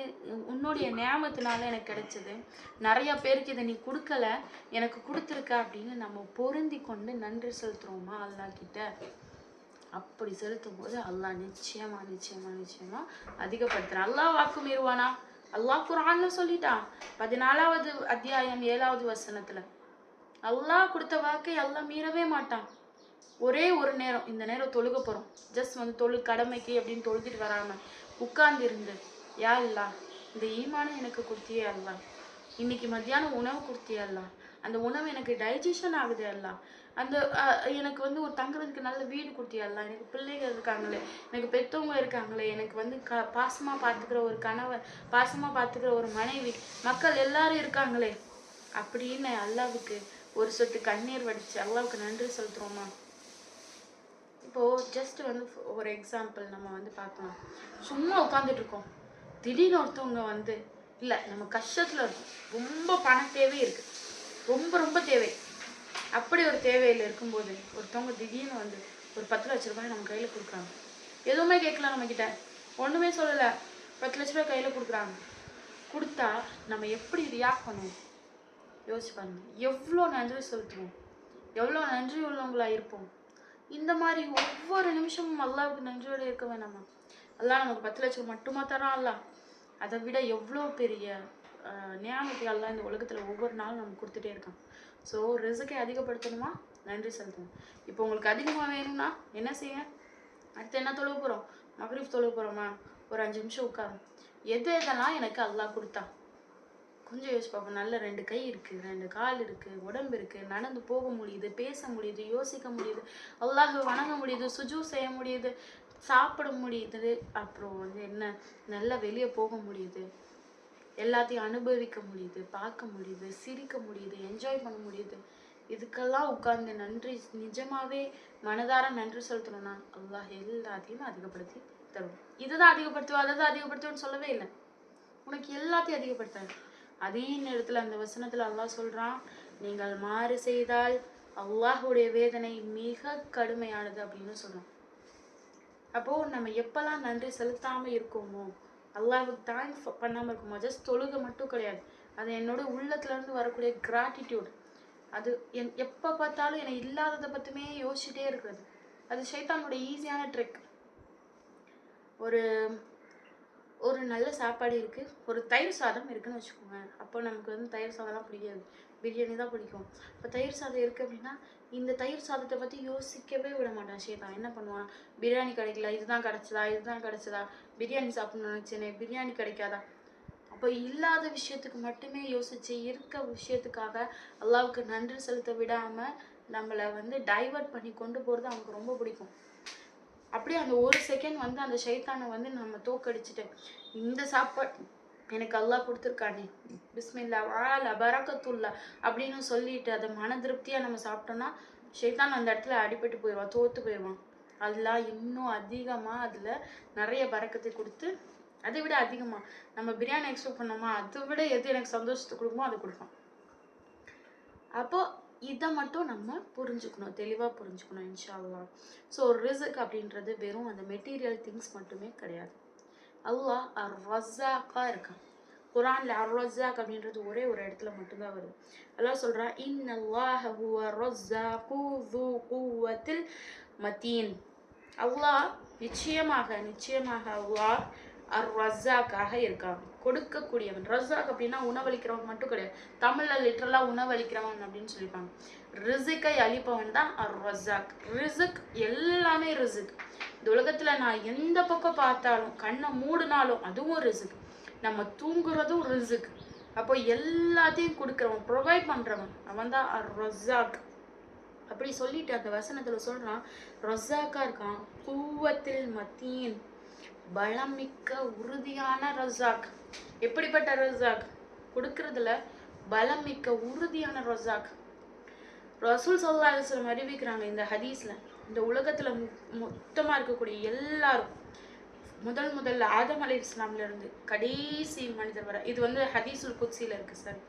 உன்னுடைய நியாமத்தினால எனக்கு கிடைச்சது, நிறைய பேருக்கு இதை நீ கொடுக்கல, எனக்கு கொடுத்துருக்க அப்படின்னு நம்ம பொருந்தி கொண்டு நன்றி செலுத்துகிறோமா அல்லா கிட்ட? அப்படி செலுத்தும் போது அல்லாஹ் நிச்சயமா நிச்சயமா நிச்சயமா அதிகப்படுத்துறான். அல்லாஹ் வாக்கு மீறுவானா? அல்லாஹ் குர்ஆன்ல சொல்லிட்டான், 14வது அத்தியாயம் 7வது வசனத்துல. அல்லாஹ் கொடுத்த வாக்கை அல்லாஹ் மீறவே மாட்டான். ஒரே ஒரு நேரம், இந்த நேரம் தொழுக போகிறோம், ஜஸ்ட் வந்து கடமைக்கு அப்படின்னு தொழுதுட்டு வராமல் உட்கார்ந்து இருந்து, யா அல்லாஹ் இந்த ஈமானை எனக்கு கொடுத்தியே அல்லாஹ், இன்னைக்கு மத்தியானம் உணவு கொடுத்தியே அல்லாஹ், அந்த உணவு எனக்கு டைஜஷன் ஆகுது அல்லாஹ், அந்த எனக்கு வந்து ஒரு தங்குறதுக்கு நல்ல வீடு கொடுத்தியே அல்லாஹ், எனக்கு பிள்ளைகள் இருக்காங்களே, எனக்கு பெற்றவங்க இருக்காங்களே, எனக்கு வந்து பாசமாக பார்த்துக்கிற ஒரு கணவர், பாசமாக பார்த்துக்கிற ஒரு மனைவி, மக்கள் எல்லாரும் இருக்காங்களே அப்படின்னு அல்லாவுக்கு ஒரு சொட்டு கண்ணீர் வடிச்சு அல்லாவுக்கு நன்றி செலுத்துறோமா? இப்போது ஜஸ்ட் வந்து ஒரு எக்ஸாம்பிள் நம்ம வந்து பார்க்கலாம். சும்மா உட்காந்துட்டு இருக்கோம், திடீர்னு ஒருத்தவங்க வந்து இல்லை நம்ம கஷ்டத்தில் இருக்கும், ரொம்ப பண தேவை இருக்குது, ரொம்ப ரொம்ப தேவை, அப்படி ஒரு தேவையில் இருக்கும்போது ஒருத்தவங்க திடீர்னு வந்து ஒரு 10 லட்ச ரூபாய் நம்ம கையில் கொடுக்குறாங்க. எதுவுமே கேட்கல, நம்மக்கிட்ட ஒன்றுமே சொல்லலை, 10 லட்ச ரூபாய் கையில் கொடுக்குறாங்க. கொடுத்தா நம்ம எப்படி ரியாக்ட் பண்ணுவோம்? யோசிச்சு பாருங்க. எவ்வளோ நன்றி செலுத்துவோம், எவ்வளோ நன்றி உள்ளவங்களா இருப்போம். இந்த மாதிரி ஒவ்வொரு நிமிஷமும் அல்லாவுக்கு நன்றியோடு இருக்க வேணாமா? அல்லாஹ் நமக்கு 10 லட்சம் மட்டுமா தரான்? அல்லாஹ் அதை விட எவ்வளோ பெரிய நியாமத்தை அல்லாஹ் இந்த உலகத்தில் ஒவ்வொரு நாளும் நமக்கு கொடுத்துட்டே இருக்கான். ஸோ ரிஸ்கை அதிகப்படுத்தணுமா? நன்றி செலுத்தணும். இப்போ உங்களுக்கு அதிகமாக வேணும்னா என்ன செய்ய? அடுத்து என்ன தொழுவ போகிறோம்? மக்ரிப் தொழுவ போகிறோமா? ஒரு 5 நிமிஷம் உட்காரும். எதெல்லாம் எனக்கு அல்லாஹ் கொடுத்தா கொஞ்சம் யோசிச்சு பார்ப்போம். நல்ல 2 கை இருக்குது, 2 கால் இருக்குது, உடம்பு இருக்குது, நடந்து போக முடியுது, பேச முடியுது, யோசிக்க முடியுது, அல்லாஹ் வணங்க முடியுது, சுஜூ செய்ய முடியுது, சாப்பிட முடியுது, அப்புறம் வந்து என்ன நல்லா வெளியே போக முடியுது, எல்லாத்தையும் அனுபவிக்க முடியுது, பார்க்க முடியுது, சிரிக்க முடியுது, என்ஜாய் பண்ண முடியுது. இதுக்கெல்லாம் உட்கார்ந்து நன்றி நிஜமாவே மனதார நன்றி செலுத்தணும்னா அல்லாஹ் எல்லாத்தையும் அதிகப்படுத்தி தருவோம். இதுதான் அதிகப்படுத்துவோம், அதை தான் அதிகப்படுத்துவோன்னு சொல்லவே இல்லை. உனக்கு எல்லாத்தையும் அதிகப்படுத்தாது. அதே நேரத்தில் அந்த வசனத்தில் அல்லாஹ் சொல்கிறான், நீங்கள் மாறு செய்தால் அல்லாஹுடைய வேதனை மிக கடுமையானது அப்படின்னு சொல்கிறான். அப்போது நம்ம எப்போல்லாம் நன்றி செலுத்தாமல் இருக்கோமோ, அல்லாஹுக்கு தேங்க்ஸ் பண்ணாமல் இருக்குமோ, ஜஸ்ட் தொழுகை மட்டும் கிடையாது, அது என்னோட உள்ளத்துலேருந்து வரக்கூடிய கிராட்டிடியூட். அது எப்போ பார்த்தாலும் என்னை இல்லாததை பற்றியுமே யோசிச்சுட்டே இருக்கிறது, அது ஷைத்தானோட ஈஸியான ட்ரிக். ஒரு நல்ல சாப்பாடு இருக்குது, ஒரு தயிர் சாதம் இருக்குதுன்னு வச்சுக்கோங்க. அப்போ நமக்கு வந்து தயிர் சாதம்லாம் பிடிக்காது, பிரியாணி தான் பிடிக்கும். இப்போ தயிர் சாதம் இருக்குது அப்படின்னா இந்த தயிர் சாதத்தை பற்றி யோசிக்கவே விட மாட்டான் ஷேதான். என்ன பண்ணுவான்? பிரியாணி கிடைக்கல, இதுதான் கிடச்சதா, பிரியாணி சாப்பிட்ணுன்னு நினச்சேனே, பிரியாணி கிடைக்காதா? அப்போ இல்லாத விஷயத்துக்கு மட்டுமே யோசிச்சு இருக்க விஷயத்துக்காக அல்லாவுக்கு நன்றி செலுத்த விடாமல் நம்மளை வந்து டைவர்ட் பண்ணி கொண்டு போகிறது அவனுக்கு ரொம்ப பிடிக்கும். அப்படியே அந்த ஒரு செகண்ட் வந்து அந்த ஷைத்தானை வந்து நம்ம தோக்கடிச்சுட்டு, இந்த சாப்பாடு எனக்கு அல்லாஹ் கொடுத்துருக்கானே, பிஸ்மில்லா வால பரக்கத்துல்லா அப்படின்னு சொல்லிட்டு அதை மன திருப்தியாக நம்ம சாப்பிட்டோம்னா ஷைத்தான் அந்த இடத்துல அடிபட்டு போயிடுவான், தோற்று போயிடுவான். அல்லாஹ் இன்னும் அதிகமாக அதில் நிறைய பரக்கத்தை கொடுத்து, அதை விட அதிகமாக நம்ம பிரியாணி எக்ஸ்பெக்ட் பண்ணோமா, அதை விட எது எனக்கு சந்தோஷத்தை கொடுக்குமோ அதை கொடுப்பான். அப்போது இதை மட்டும் நம்ம புரிஞ்சுக்கணும், தெளிவாக புரிஞ்சுக்கணும் இன்ஷா அல்லாஹ். ஸோ ரிஸ்க் அப்படின்றது வெறும் அந்த மெட்டீரியல் திங்ஸ் மட்டுமே கிடையாது. அல்லாஹ் அர்-ரஸாக்காக இருக்கான். குர்ஆனில் அர்-ரஸாக் அப்படின்றது ஒரே ஒரு இடத்துல மட்டும்தான் வருது. அல்லாஹ் சொல்கிறான், இன்னல்லாஹ ஹுவ ரஸாகு து குவத்தில் மதீன். அல்லாஹ் நிச்சயமாக அல்லாஹ் அர்-ரஸாக்காக இருக்கான், கொடுக்கக்கூடியவன். ரஸாக் அப்படின்னா உணவளிக்கிறவன் மட்டும் கிடையாது, தமிழில் லிட்டரலாக உணவளிக்கிறவன் அப்படின்னு சொல்லியிருப்பாங்க. ரிஸ்கை அளிப்பவன் தான் அர்-ரஸாக். ரிஸ்க் எல்லாமே ரிஸ்க். இந்த உலகத்தில் நான் எந்த பக்கம் பார்த்தாலும், கண்ணை மூடினாலும் அதுவும் ரிஸ்க், நம்ம தூங்குறதும் ரிஸ்க். அப்போ எல்லாத்தையும் கொடுக்குறவன், ப்ரொவைட் பண்ணுறவன் அவன் தான் அர்-ரஸாக். அப்படி சொல்லிட்டு அந்த வசனத்துல சொல்றான், ரஸாக்கா இருக்கான், குவத்தில் மத்தீன், பலமிக்க உறுதியான ரஸாக். எப்படிப்பட்ட ரஸாக்? கொடுக்கறதுல பலமிக்க உறுதியான ரஸாக். ரசூல் ஸல்லல்லாஹு அலைஹி வஸல்லம் அறிவிக்கிறாங்க இந்த ஹதீஸ்ல, இந்த உலகத்துல மொத்தமா இருக்கக்கூடிய எல்லாரும், முதல்ல ஆதம் அலைஹிஸ்ஸலாம்ல இருந்து கடைசி மனிதர் வரை, இது வந்து ஹதீஸுல் குத்ஸில இருக்கு சார்.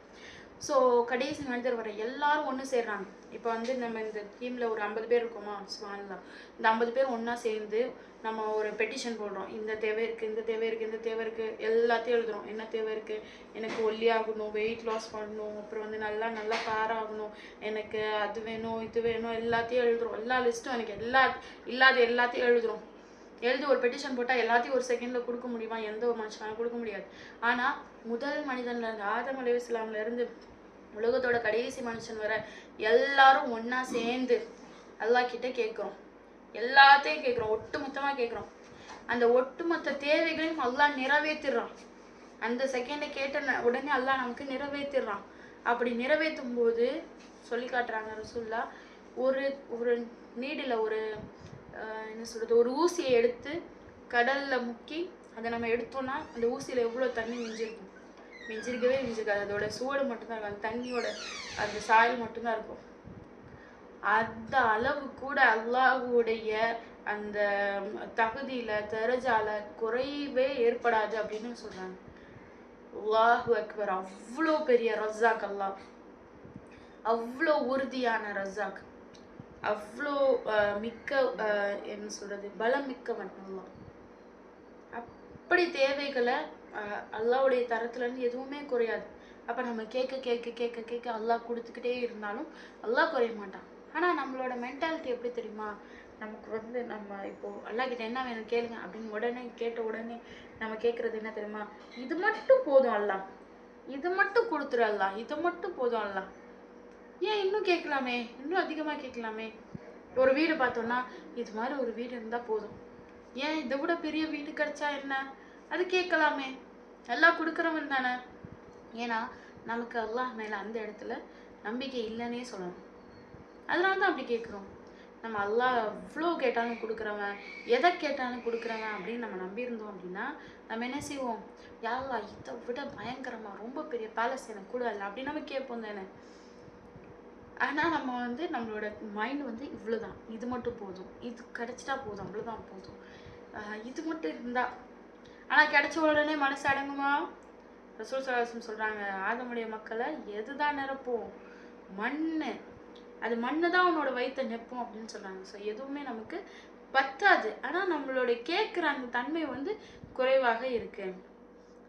ஸோ கடைசி மனிதர் வரை எல்லாரும் ஒன்று சேர்றாங்க. இப்போ வந்து நம்ம இந்த டீமில் ஒரு 50 பேர் இருக்கோமா, சுப்ஹானல்லாஹ், இந்த 50 பேர் ஒன்றா சேர்ந்து நம்ம ஒரு பெட்டிஷன் போடுறோம். இந்த தேவை இருக்குது, இந்த தேவை இருக்குது, இந்த தேவை இருக்குது, எல்லாத்தையும் எழுதுறோம். என்ன தேவை இருக்குது? எனக்கு ஒல்லியாகணும், வெயிட் லாஸ் பண்ணணும், அப்புறம் வந்து நல்லா ஃபேர் ஆகணும், எனக்கு அது வேணும், இது வேணும், எல்லாத்தையும் எழுதுறோம். எல்லா லிஸ்ட்டும் எனக்கு இல்லாத எல்லாத்தையும் எழுதுறோம். எழுதி ஒரு பெட்டிஷன் போட்டால் எல்லாத்தையும் ஒரு செகண்டில் கொடுக்க முடியுமா? எந்த ஒரு மனுஷனாலும் கொடுக்க முடியாது. ஆனால் முதல் மனிதன்ல இருந்து ஆதம் அலைஹிஸ்ஸலாம்ல இருந்து உலகத்தோட கடைசி மனுஷன் வர எல்லாரும் ஒன்றா சேர்ந்து அல்லாஹ் கிட்ட கேட்குறோம். எல்லாத்தையும் கேட்குறோம், ஒட்டுமொத்தமாக கேட்குறோம். அந்த ஒட்டுமொத்த தேவைகளையும் அல்லாஹ் நிறைவேற்றிடுறான். அந்த செகண்டை கேட்ட உடனே அல்லாஹ் நமக்கு நிறைவேற்றிடுறான். அப்படி நிறைவேற்றும் போது சொல்லி காட்டுறாங்க ரசூல்லா, ஒரு நீடில் ஒரு என்ன சொல்கிறது, ஒரு ஊசியை எடுத்து கடலில் முக்கி அதை நம்ம எடுத்தோம்னா அந்த ஊசியில் எவ்வளோ தண்ணி மிஞ்சிருக்கும்? மிஞ்சிருக்கவே மிஞ்சிருக்காது. அதோட சூடு மட்டும்தான் இருக்கும், அந்த தண்ணியோட அந்த சாயல் மட்டும்தான் இருக்கும். அந்த அளவு கூட அல்லாஹ்வுடைய அந்த தகுதியில தரஜால குறைவே ஏற்படாது அப்படின்னு சொல்றாங்க. அல்லாஹு அக்பர். அவ்வளோ பெரிய ரஸாக் அல்லாஹ், அவ்வளோ உறுதியான ரஸாக், அவ்வளோ மிக்க என்ன சொல்றது, பலம் மிக்கவன் அல்லாஹ். அப்படி தேவைகளை அல்லாஹ்வுடைய தரத்துலேருந்து எதுவுமே குறையாது. அப்போ நம்ம கேட்க கேட்க கேட்க கேட்க அல்லாஹ் கொடுத்துக்கிட்டே இருந்தாலும் அல்லாஹ் குறைய மாட்டான். ஆனால் நம்மளோட மென்டாலிட்டி எப்படி தெரியுமா? நமக்கு வந்து நம்ம இப்போது அல்லாஹ் கிட்ட என்ன வேணும் கேளுங்க அப்படின்னு உடனே கேட்ட உடனே நம்ம கேட்குறது என்ன தெரியுமா? இது மட்டும் போதும் அல்லாஹ், இது மட்டும் கொடுத்துரு அல்லாஹ், இது மட்டும் போதும் அல்லாஹ். ஏன் இன்னும் கேட்கலாமே, இன்னும் அதிகமாக கேட்கலாமே? ஒரு வீடு பார்த்தோன்னா இது மாதிரி ஒரு வீடு இருந்தால் போதும், ஏன் இதை விட பெரிய வீடு கிடைச்சா என்ன, அது கேட்கலாமே. எல்லாம் கொடுக்குறவன் தானே. ஏன்னா நமக்கு அல்லாஹ் மேலே அந்த இடத்துல நம்பிக்கை இல்லைன்னே சொல்லணும். அதனால தான் அப்படி கேட்குறோம். நம்ம அல்லாஹ் எவ்வளோ கேட்டாலும் கொடுக்குறவன், எதை கேட்டாலும் கொடுக்குறவன் அப்படின்னு நம்ம நம்பியிருந்தோம் அப்படின்னா நம்ம என்ன செய்வோம்? யா அல்லாஹ் இதை விட பயங்கரமாக ரொம்ப பெரிய பேலஸ் எனக்கு கூட இல்லை அப்படின்னு நம்ம கேட்போம் தானே. ஆனால் நம்ம வந்து நம்மளோட மைண்ட் வந்து இவ்வளோதான், இது மட்டும் போதும், இது கிடைச்சிட்டா போதும், அவ்வளோதான் போதும், இது மட்டும் இருந்தால். ஆனால் கிடைச்ச உடனே மனசு அடங்குமா? ரசூல் ஸல்லல்லாஹு அலைஹி வஸல்லம் சொல்கிறாங்க, ஆதமுடைய மக்களை எதுதான் நிரப்போம்? மண். அது மண்ணு தான் உன்னோட வயிற்றை நிற்போம் அப்படின்னு சொல்கிறாங்க. ஸோ எதுவுமே நமக்கு பத்தாது. ஆனால் நம்மளோட கேட்குற அந்த தன்மை வந்து குறைவாக இருக்கு.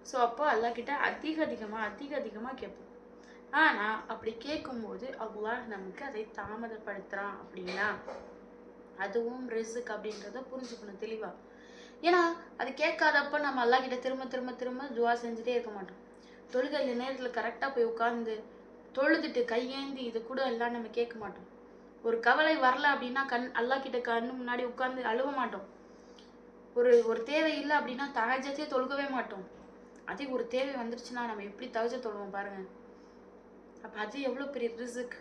ஸோ அப்போ அல்லாஹ் கிட்ட அதிகமாக கேட்போம். ஆனால் அப்படி கேட்கும்போது அல்லாஹ் நமக்கு அதை தாமதப்படுத்துகிறான் அப்படின்னா அதுவும் ரிஸ்க் அப்படின்றத புரிஞ்சுக்கணும் தெளிவாக. ஏன்னா அது கேட்காதப்ப நம்ம அல்லாஹ் கிட்ட திரும்ப துவா செஞ்சுட்டே இருக்க மாட்டோம். தொழுகையில் நேரத்தில் கரெக்டாக போய் உட்காந்து தொழுதுட்டு கையேந்தி இது கூட எல்லாம் நம்ம கேட்க மாட்டோம். ஒரு கவலை வரல அப்படின்னா அல்லாஹ் கிட்ட கண்ணு முன்னாடி உட்காந்து அழுவ மாட்டோம். ஒரு தேவை இல்லை அப்படின்னா தஹஜ்ஜதே தொழுகவே மாட்டோம். அதே ஒரு தேவை வந்துருச்சுன்னா நம்ம எப்படி தஹஜ்ஜத் தொழுவோம் பாருங்க. அப்போ அது எவ்வளோ பெரிய ரிஸ்க்.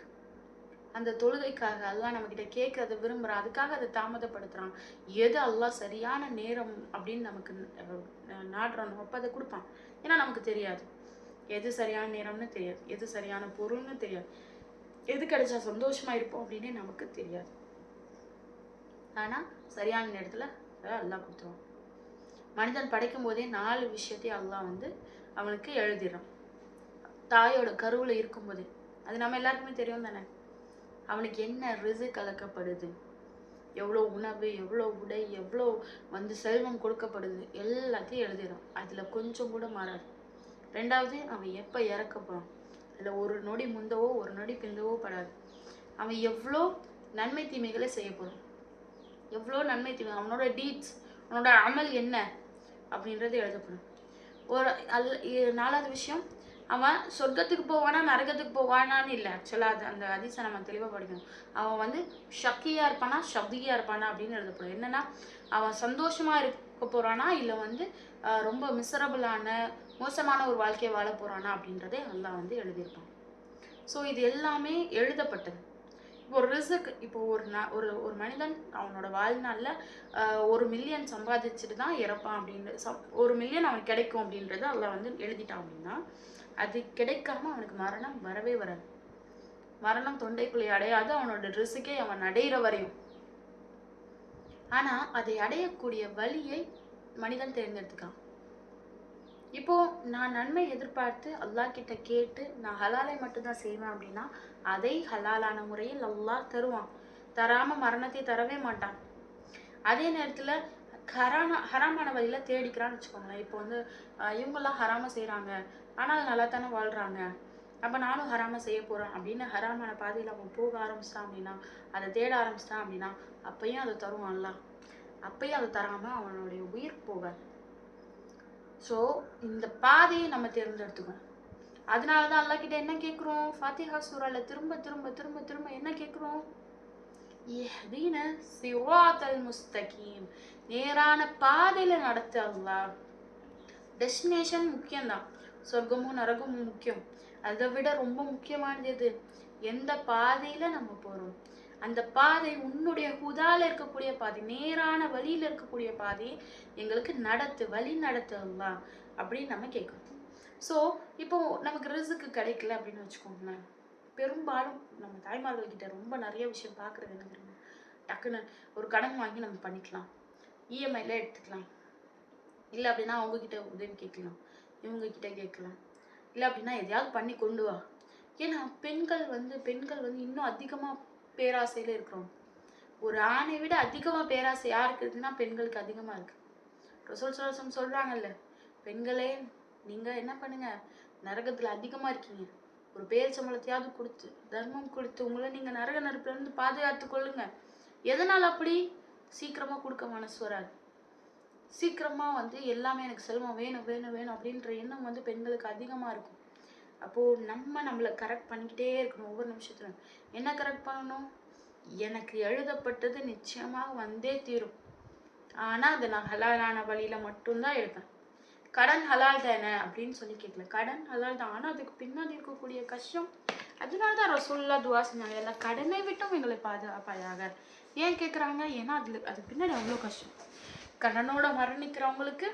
அந்த தொழுகைக்காக அல்லாஹ் நம்மக்கிட்ட கேட்கறத விரும்புகிறான், அதுக்காக அதை தாமதப்படுத்துகிறான். எது அல்லாஹ் சரியான நேரம் அப்படின்னு நமக்கு நாடுறானோ அப்போ அதை கொடுப்பான். ஏன்னா நமக்கு தெரியாது எது சரியான நேரம்னு தெரியாது, எது சரியான பொருள்னு தெரியாது, எது கிடைச்சா சந்தோஷமா இருப்போம் அப்படின்னு நமக்கு தெரியாது. ஆனால் சரியான நேரத்தில் அல்லாஹ் கொடுத்துருவான். மனிதன் படைக்கும் போதே 4 விஷயத்தையும் அல்லாஹ் வந்து அவனுக்கு எழுதிடுறான். தாயோட கருவில் இருக்கும்போது அது நம்ம எல்லாருக்குமே தெரியும் தானே. அவனுக்கு என்ன ரிஸ்க் கலக்கப்படுது, எவ்வளோ உணவு, எவ்வளோ உடை, எவ்வளோ வந்து செல்வம் கொடுக்கப்படுது, எல்லாத்தையும் எழுதிடும். அதில் கொஞ்சம் கூட மாறாது. 2வது அவன் எப்போ இறக்க போகிறான், அதில் ஒரு நொடி முந்தவோ ஒரு நொடி பிந்தவோ படாது. அவன் எவ்வளோ நன்மை தீமைகளை செய்ய போகிறான், எவ்வளோ நன்மை தீமை, அவனோட டீட்ஸ், அவனோட அமல் என்ன அப்படின்றது எழுதப்படும். 4வது விஷயம், அவன் சொர்க்கத்துக்கு போவானா நரகத்துக்கு போவானான்னு இல்லை. ஆக்சுவலாக அந்த ஹதீஸை நம்ம தெளிவாக படிக்கணும். அவன் வந்து ஷக்கியாக இருப்பானா ஷபியாக இருப்பானா அப்படின்னு எழுதப்படும். என்னென்னா அவன் சந்தோஷமாக இருக்க போகிறானா இல்லை வந்து ரொம்ப மிசரபிளான மோசமான ஒரு வாழ்க்கையை வாழ போகிறானா அப்படின்றதே அல்லாஹ் வந்து எழுதியிருப்பான். ஸோ இது எல்லாமே எழுதப்பட்டது. ஒரு ரிஸ்க் இப்போ ஒரு ஒரு மனிதன் அவனோட வாழ்நாளில் 1 மில்லியன் சம்பாதிச்சுட்டு தான் இறப்பான் அப்படின்னு 1 மில்லியன் அவனுக்கு கிடைக்கும் அப்படின்றத அல்லாஹ் வந்து எழுதிட்டான் அப்படின்னா அது கிடைக்காம அவனுக்கு மரணம் வரவே வராது. மரணம் தொண்டைக்குள்ளே அடையாது, அவனோட ரிஸ்க்கே அவன் அடையிற வரையும். ஆனா அதை அடையக்கூடிய வழியை மனிதன் தேர்ந்தெடுத்துக்கான். இப்போ நான் நன்மை எதிர்பார்த்து அல்லாஹ் கிட்ட கேட்டு நான் ஹலாலை மட்டும்தான் செய்வேன் அப்படின்னா அதை ஹலாலான முறையில் அல்லாஹ் தருவான். தராம மரணத்தை தரவே மாட்டான். அதே நேரத்துல ஹராமான வழியில தேடிக்கிறான்னு வச்சுக்கோங்களேன். இப்போ வந்து இவங்கெல்லாம் ஹராம செய்யறாங்க ஆனால் நல்லா தானே வாழ்றாங்க, அப்ப நானும் ஹராம செய்ய போறேன் அப்படின்னு ஹராமான பாதையில அவன் போக ஆரம்பிச்சிட்டான் அப்படின்னா, அதை தேட ஆரம்பிச்சிட்டான் அப்படின்னா அப்பயும் அதை தருவான்ல. அப்பயும் அதை தராம அவனுடைய உயிர் போகாது. ஸோ இந்த பாதையை நம்ம தேர்ந்தெடுத்துக்கணும். அதனாலதான் அல்லாஹ் கிட்ட என்ன கேட்குறோம்? ஃபாத்திஹா சூரால திரும்ப திரும்ப திரும்ப திரும்ப என்ன கேட்குறோம்? இஹ்தின சிராத்தல் முஸ்தகீம், நேரான பாதையில நடத்து அல்லாஹ். டெஸ்டினேஷன் முக்கியம்தான், சொர்க்கமும் நரகமும் முக்கியம். அதை விட ரொம்ப முக்கியமானது எது? எந்த பாதையில நம்ம போறோம், அந்த பாதை உன்னுடைய ஹுதால இருக்கக்கூடிய பாதை, நேரான வழியில இருக்கக்கூடிய பாதையை எங்களுக்கு நடத்து, வழி நடத்து அல்லாஹ் அப்படின்னு நம்ம கேட்கணும். ஸோ இப்போ நமக்கு ரிஸ்க்கு கிடைக்கல அப்படின்னு வச்சுக்கோங்களேன், பெரும்பாலும் நம்ம தாய்மார்கள் கிட்ட ரொம்ப நிறைய விஷயம் பார்க்குறது என்ன தெரியுமா? டக்குன்னு ஒரு கடன் வாங்கி நம்ம பண்ணிக்கலாம், இஎம்ஐல எடுத்துக்கலாம், இல்லை அப்படின்னா அவங்கக்கிட்ட உதவி கேட்கலாம், இவங்க கிட்ட கேட்கலாம், இல்லை அப்படின்னா எதையாவது பண்ணி கொண்டு வா. ஏன்னா பெண்கள் வந்து இன்னும் அதிகமாக பேராசையில் இருக்கிறோம். ஒரு ஆணை விட அதிகமாக பேராசை யாருக்கு இருக்குன்னா பெண்களுக்கு அதிகமாக இருக்கு. ரசூல் ஸல்லல்லாஹு அலைஹி வஸல்லம் சொல்றாங்கல்ல, பெண்களே நீங்க என்ன பண்ணுங்க, நரகத்துல அதிகமா இருக்கீங்க, ஒரு பேரிச்சம்பழத்தையாவது கொடுத்து தர்மம் கொடுத்து உங்களை நீங்க நரக நெருப்புல இருந்து பாதுகாத்து கொள்ளுங்க. எதனால அப்படி? சீக்கிரமா கொடுக்க மனசு வராது. சீக்கிரமா வந்து எல்லாமே எனக்கு செல்வம் வேணும் வேணும் வேணும் அப்படின்ற எண்ணம் வந்து பெண்களுக்கு அதிகமா இருக்கும். அப்போ நம்மளை கரெக்ட் பண்ணிக்கிட்டே இருக்கணும். ஒவ்வொரு நிமிஷத்துலையும் என்ன கரெக்ட் பண்ணணும்? எனக்கு எழுதப்பட்டது நிச்சயமாக வந்தே தீரும், ஆனா அதை நான் ஹலாலான வழியில மட்டும்தான் எடுப்பேன். கடன் ஹலால் தானே அப்படின்னு சொல்லி கேட்கல, கடன் ஹலால் தான், ஆனா அதுக்கு பின்னாடி இருக்கக்கூடிய கஷ்டம். அதனாலதான் ரசூலுல்லாஹ் துவா செஞ்சாங்க, எல்லாம் கடனை விட்டும் எங்களை பாதுகாப்பாயாக. ஏன் கேட்குறாங்க? ஏன்னா அதுக்கு பின்னாடி அவ்வளோ கஷ்டம். கடனோட மரணிக்கிறவங்களுக்கு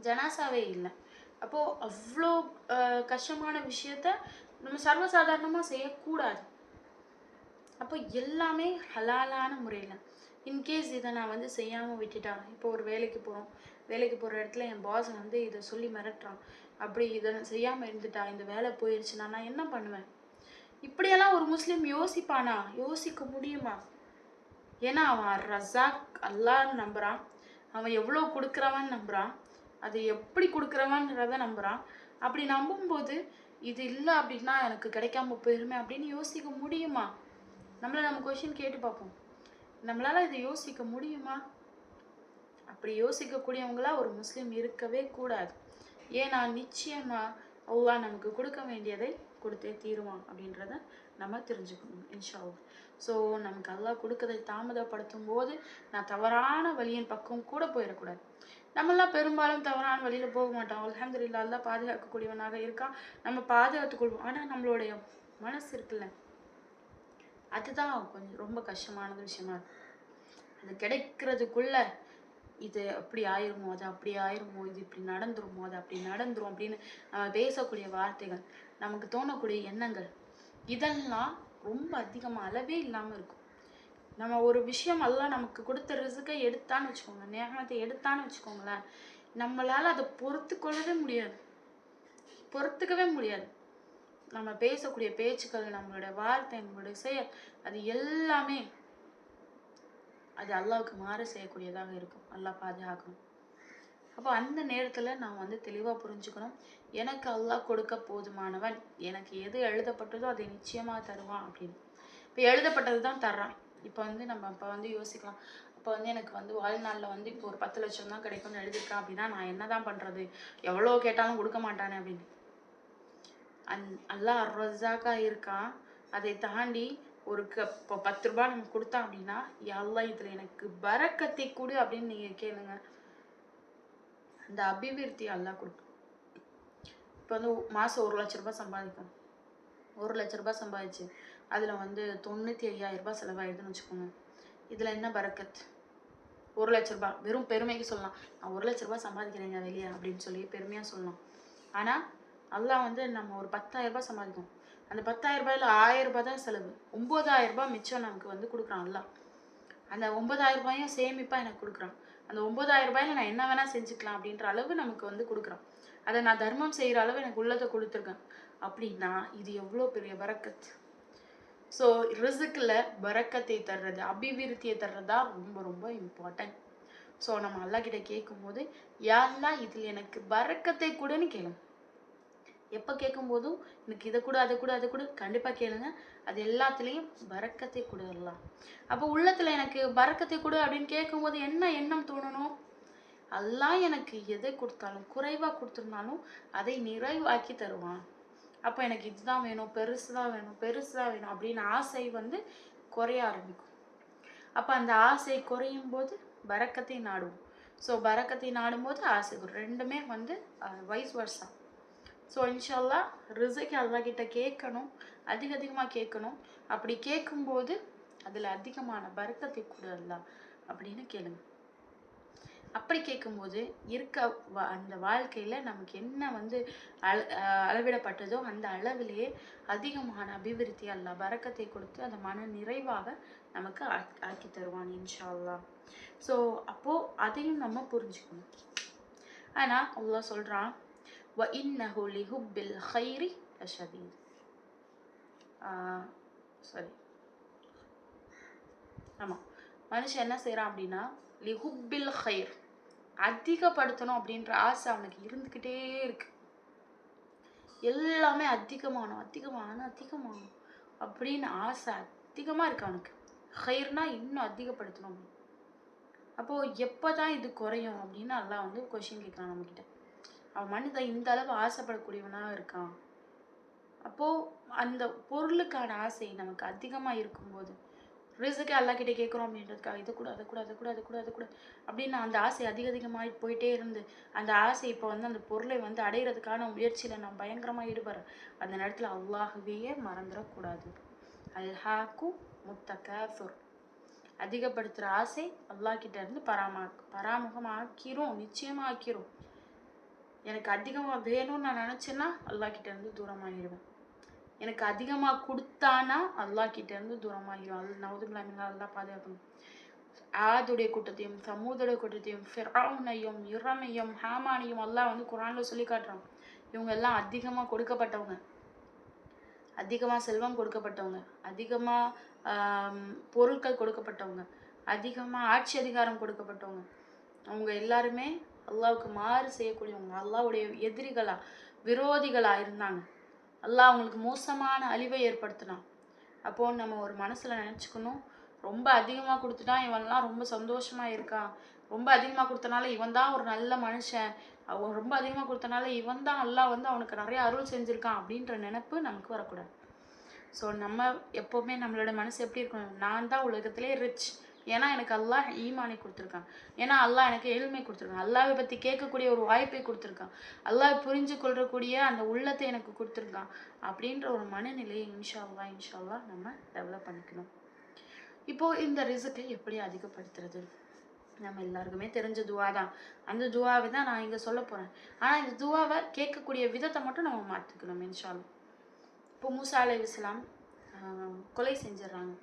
ஜனாசாவே இல்லை. அப்போ அவ்வளோ கஷ்டமான விஷயத்த நம்ம சர்வசாதாரணமா செய்யக்கூடாது. அப்போ எல்லாமே ஹலாலான முறையில். இன்கேஸ் இதை நான் வந்து செய்யாமல் விட்டுட்டான், இப்போ ஒரு வேலைக்கு போகிற இடத்துல என் பாஸ் வந்து இதை சொல்லி மிரட்டுறான், அப்படி இதை செய்யாமல் இருந்துட்டா இந்த வேலை போயிடுச்சுன்னா நான் என்ன பண்ணுவேன்? இப்படியெல்லாம் ஒரு முஸ்லீம் யோசிப்பானா? யோசிக்க முடியுமா? ஏன்னா அவன் ரஸாக் அல்லாஹ் நம்புறான், அவன் எவ்வளோ கொடுக்குறவன் நம்புறான், அது எப்படி கொடுக்குறவன்றத நம்புறான். அப்படி நம்பும்போது இது இல்லை அப்படின்னா எனக்கு கிடைக்காம போயிருமே அப்படின்னு யோசிக்க முடியுமா? நம்ம கொஸ்டின் கேட்டு பார்ப்போம், நம்மளால இதை யோசிக்க முடியுமா? அப்படி யோசிக்கக்கூடியவங்களா ஒரு முஸ்லீம் இருக்கவே கூடாது. ஏன்னா நிச்சயமா அல்லாஹ் நமக்கு கொடுக்க வேண்டியதை கொடுத்தே தீருவான் அப்படின்றத நம்ம தெரிஞ்சுக்கணும் இன்ஷா அல்லாஹ். ஸோ நமக்கு அல்லாஹ் கொடுக்கறதை தாமதப்படுத்தும் போது நான் தவறான வழியின் பக்கம் கூட போயிடக்கூடாது. நம்மளாம் பெரும்பாலும் தவறான வழியில போக மாட்டோம். அல்ஹம்துலில்லாஹ் அல்லாஹ் பாதுகாக்கக்கூடியவனாக இருக்கான், நம்ம பாதுகாத்துக்கொள்வோம். ஆனா நம்மளுடைய மனசு இருக்குல்ல, அதுதான் கொஞ்சம் ரொம்ப கஷ்டமான விஷயமா இருக்கு. அது கிடைக்கிறதுக்குள்ள இது அப்படி ஆயிருமோ, அது அப்படி ஆயிருமோ, இது இப்படி நடந்துருமோ, அது அப்படி நடந்துரும் அப்படின்னு நம்ம பேசக்கூடிய வார்த்தைகள், நமக்கு தோணக்கூடிய எண்ணங்கள், இதெல்லாம் ரொம்ப அதிகமாக அளவே இல்லாமல் இருக்கும். நம்ம ஒரு விஷயம் எல்லாம் நமக்கு கொடுத்த ரிஸ்கை எடுத்தான்னு வச்சுக்கோங்க, நேகத்தை எடுத்தான்னு வச்சுக்கோங்களேன், நம்மளால அதை பொறுத்துக்கொள்ளவே முடியாது, பொறுத்துக்கவே முடியாது. நம்ம பேசக்கூடிய பேச்சுக்கள், நம்மளுடைய வார்த்தை, நம்மளுடைய செயல், அது எல்லாமே அது அல்லாவுக்கு மாறு செய்யக்கூடியதாக இருக்கும். அல்லாஹ் பாதுகாக்கணும். அப்போ அந்த நேரத்துல நான் வந்து தெளிவா புரிஞ்சுக்கணும், எனக்கு அல்லாஹ் கொடுக்க போதுமானவன், எனக்கு எது எழுதப்பட்டதோ அதை நிச்சயமா தருவான் அப்படின்னு. இப்போ எழுதப்பட்டது தான் தர்றான். இப்போ வந்து நம்ம இப்போ வந்து யோசிக்கலாம், இப்போ வந்து எனக்கு வந்து வாழ்நாளில் வந்து இப்போ ஒரு 10 லட்சம் தான் கிடைக்கும்னு எழுதியிருக்கான் அப்படின்னா நான் என்னதான் பண்றது, எவ்வளோ கேட்டாலும் கொடுக்க மாட்டானே அப்படின்னு. அல்லாஹ் ரஸாக்கா இருக்கான். அதை தாண்டி ஒரு இப்போ 10 ரூபாய் நம்ம கொடுத்தோம் அப்படின்னா, யா அல்லாஹ் இதுல எனக்கு பரக்கத்தை கொடு அப்படின்னு நீங்க கேளுங்க, அந்த அபிவிருத்தி அல்லாஹ் கொடுக்கும். இப்போ வந்து மாசம் 1 லட்ச ரூபாய் சம்பாதிக்கணும், 1 லட்ச ரூபாய் சம்பாதிச்சு அதில் வந்து 95,000 ரூபாய் செலவாயிடுதுன்னு வச்சுக்கோங்க. இதில் என்ன பரக்கத்? 1,00,000 ரூபாய் வெறும் பெருமைக்கு சொல்லலாம், நான் 1,00,000 ரூபாய் சம்பாதிக்கிறேங்க வெளியே அப்படின்னு சொல்லி பெருமையாக சொல்லலாம். ஆனால் அல்லாஹ் வந்து நம்ம ஒரு 10,000 ரூபாய் சம்பாதிக்கும், அந்த 10,000 ரூபாயில் 1000 ரூபாய் தான் செலவு, 9,000 ரூபாய் மிச்சம் நமக்கு வந்து கொடுக்குறான் அல்லாஹ். அந்த 9,000 ரூபாயும் சேமிப்பாக எனக்கு கொடுக்குறான். அந்த 9,000 ரூபாயில் நான் என்ன வேணால் செஞ்சுக்கலாம் அப்படின்ற அளவு நமக்கு வந்து கொடுக்குறான். அதை நான் தர்மம் செய்கிற அளவு எனக்கு உள்ளதை கொடுத்துருக்கேன் அப்படின்னா இது எவ்வளோ பெரிய பரக்கத். ஸோ ரிஸ்கில் பரக்கத்தை தர்றது, அபிவிருத்தியை தர்றதா ரொம்ப ரொம்ப இம்பார்ட்டன்ட். ஸோ நம்ம அல்லாஹ் கிட்ட கேட்கும்போது யா அல்லாஹ் இதில் எனக்கு பரக்கத்தை கூடன்னு கேளுங்க. எப்போ கேட்கும்போதும் எனக்கு இதை கூட அதை கூட அதை கூட கண்டிப்பாக கேளுங்க. அது எல்லாத்துலேயும் பரக்கத்தை கூட அல்லாஹ். அப்போ உள்ளத்தில் எனக்கு பரக்கத்தை கொடு அப்படின்னு கேட்கும்போது என்ன எண்ணம் தோணணும்? அல்லாஹ் எனக்கு எதை கொடுத்தாலும் குறைவாக கொடுத்துருந்தாலும் அதை நிறைவாக்கி தருவான். அப்போ எனக்கு இதுதான் வேணும், பெருசு தான் வேணும், பெருசு தான் வேணும் அப்படின்னு ஆசை வந்து குறைய ஆரம்பிக்கும். அப்போ அந்த ஆசை குறையும் போது பரக்கத்தை நாடுவோம். ஸோ பரக்கத்தை நாடும்போது ஆசை ரெண்டுமே வந்து வைஸ் வர்ஸா. ஸோ இன்ஷால்லா ரிஸ்க் அல்லாஹ் கிட்ட கேட்கணும், அதிகமாக கேட்கணும். அப்படி கேட்கும்போது அதில் அதிகமான பரக்கத்தை கூட அல்லாஹ் அப்படின்னு கேளுங்க. அப்படி கேட்கும்போது இருக்க அந்த வாழ்க்கையில் நமக்கு என்ன வந்து அளவிடப்பட்டதோ அந்த அளவிலேயே அதிகமான அபிவிருத்தி அல்லாஹ் பரக்கத்தை கொடுத்து அந்த மன நிறைவாக நமக்கு ஆக்கி தருவான் இன்ஷா அல்லாஹ். ஸோ அப்போது அதையும் நம்ம புரிஞ்சுக்கணும். ஆனால் அல்லாஹ் சொல்கிறான் வ இன்னஹு லிஹுப்பில் கைரி லஷதீத். சரி, ஆமாம், மனுஷன் என்ன செய்கிறான் அப்படின்னா லிஹுப்பில் கைர், அதிகப்படுத்தணும் அப்படின்ற ஆசை அவனுக்கு இருந்துக்கிட்டே இருக்கு. எல்லாமே அதிகமானோம் அப்படின்னு ஆசை அதிகமாக இருக்கு அவனுக்கு. கைர்னா இன்னும் அதிகப்படுத்தணும். அப்போது எப்போ தான் இது குறையும் அப்படின்னு அல்லாஹ் வந்து கொஸ்டின் கேட்குறான் நம்மக்கிட்ட. அவன் மனிதன் இந்த அளவு ஆசைப்படக்கூடியவனாக இருக்கான். அப்போது அந்த பொருளுக்கான ஆசை நமக்கு அதிகமாக இருக்கும்போது ரிஸ்க்கு அல்லாஹ் கிட்டே கேட்குறோம் அப்படின்றதுக்காக இது கூட அதை கூட அதை கூட அதை கூட அதை கூட அப்படின்னு அந்த ஆசை அதிகமாக போயிட்டே இருந்து அந்த ஆசை இப்போ வந்து அந்த பொருளை வந்து அடையிறதுக்கான முயற்சியில் நான் பயங்கரமாக ஈடுபடுறேன். அந்த நேரத்தில் அல்லாஹ்வையே மறந்துடக்கூடாது. அல்ஹாக்கு முத்தகாசுர், அதிகப்படுத்துகிற ஆசை அல்லாஹ் கிட்ட இருந்து பராமுகம் ஆக்கிரும், நிச்சயமாக ஆக்கிரும். எனக்கு அதிகமாக வேணும்னு நான் நினச்சேன்னா அல்லாஹ் கிட்ட இருந்து தூரமாகிடுவேன். எனக்கு அதிகமாக கொடுத்தானா அல்லாஹ் கிட்ட இருந்து தூரமாகிடும். அது நவுதுபில்லாஹ் அல்லாஹ் பாதுகாக்கணும். ஆதுடைய கூட்டத்தையும் சமூதுடைய கூட்டத்தையும் ஃபிரௌனையும் இரமையும் ஹாமானையும் அல்லாஹ் வந்து குர்ஆன்ல சொல்லி காட்டுறான். இவங்க எல்லாம் அதிகமாக கொடுக்கப்பட்டவங்க, அதிகமாக செல்வம் கொடுக்கப்பட்டவங்க, அதிகமாக பொருட்கள் கொடுக்கப்பட்டவங்க, அதிகமாக ஆட்சி அதிகாரம் கொடுக்கப்பட்டவங்க. அவங்க எல்லாருமே அல்லாஹ்வுக்கு மாறு செய்யக்கூடியவங்க, அல்லாஹ்வுடைய எதிரிகளா விரோதிகளா இருந்தாங்க. அல்லாஹ் அவங்களுக்கு மோசமான அழிவை ஏற்படுத்தினான். அப்போது நம்ம ஒரு மனசில் நினச்சிக்கணும், ரொம்ப அதிகமாக கொடுத்துட்டான் இவன்லாம் ரொம்ப சந்தோஷமாக இருக்கான், ரொம்ப அதிகமாக கொடுத்தனால இவன் தான் ஒரு நல்ல மனுஷன், அவன் ரொம்ப அதிகமாக கொடுத்தனால இவன் தான் அல்லாஹ் வந்து அவனுக்கு நிறைய அருள் செஞ்சுருக்கான் அப்படின்ற நினைப்பு நமக்கு வரக்கூடாது. ஸோ நம்ம எப்போவுமே நம்மளோட மனசு எப்படி இருக்கணும், நான் தான் உலகத்திலே ரிச், ஏன்னா எனக்கு அல்லாஹ் ஈமானை கொடுத்துருக்கான், ஏன்னா அல்லாஹ் எனக்கு ஏழ்மை கொடுத்துருக்கான், அல்லாஹை பற்றி கேட்கக்கூடிய ஒரு வாய்ப்பை கொடுத்துருக்கான், அல்லாஹ் புரிஞ்சு கொள்றக்கூடிய அந்த உள்ளத்தை எனக்கு கொடுத்துருக்கான் அப்படின்ற ஒரு மனநிலையை இன்ஷா அல்லாஹ் நம்ம டெவலப் பண்ணிக்கணும். இப்போது இந்த ரிஸ்க்கை எப்படி அதிகப்படுத்துறது? நம்ம எல்லாருக்குமே தெரிஞ்ச துவா தான். அந்த துவாவை தான் நான் இங்கே சொல்ல போகிறேன். ஆனால் இந்த துவாவை கேட்கக்கூடிய விதத்தை மட்டும் நம்ம மாற்றிக்கணும் இன்ஷா அல்லாஹ். இப்போ மூசா அலைஹிஸ்ஸலாம் கொலை செஞ்சிடறாங்க.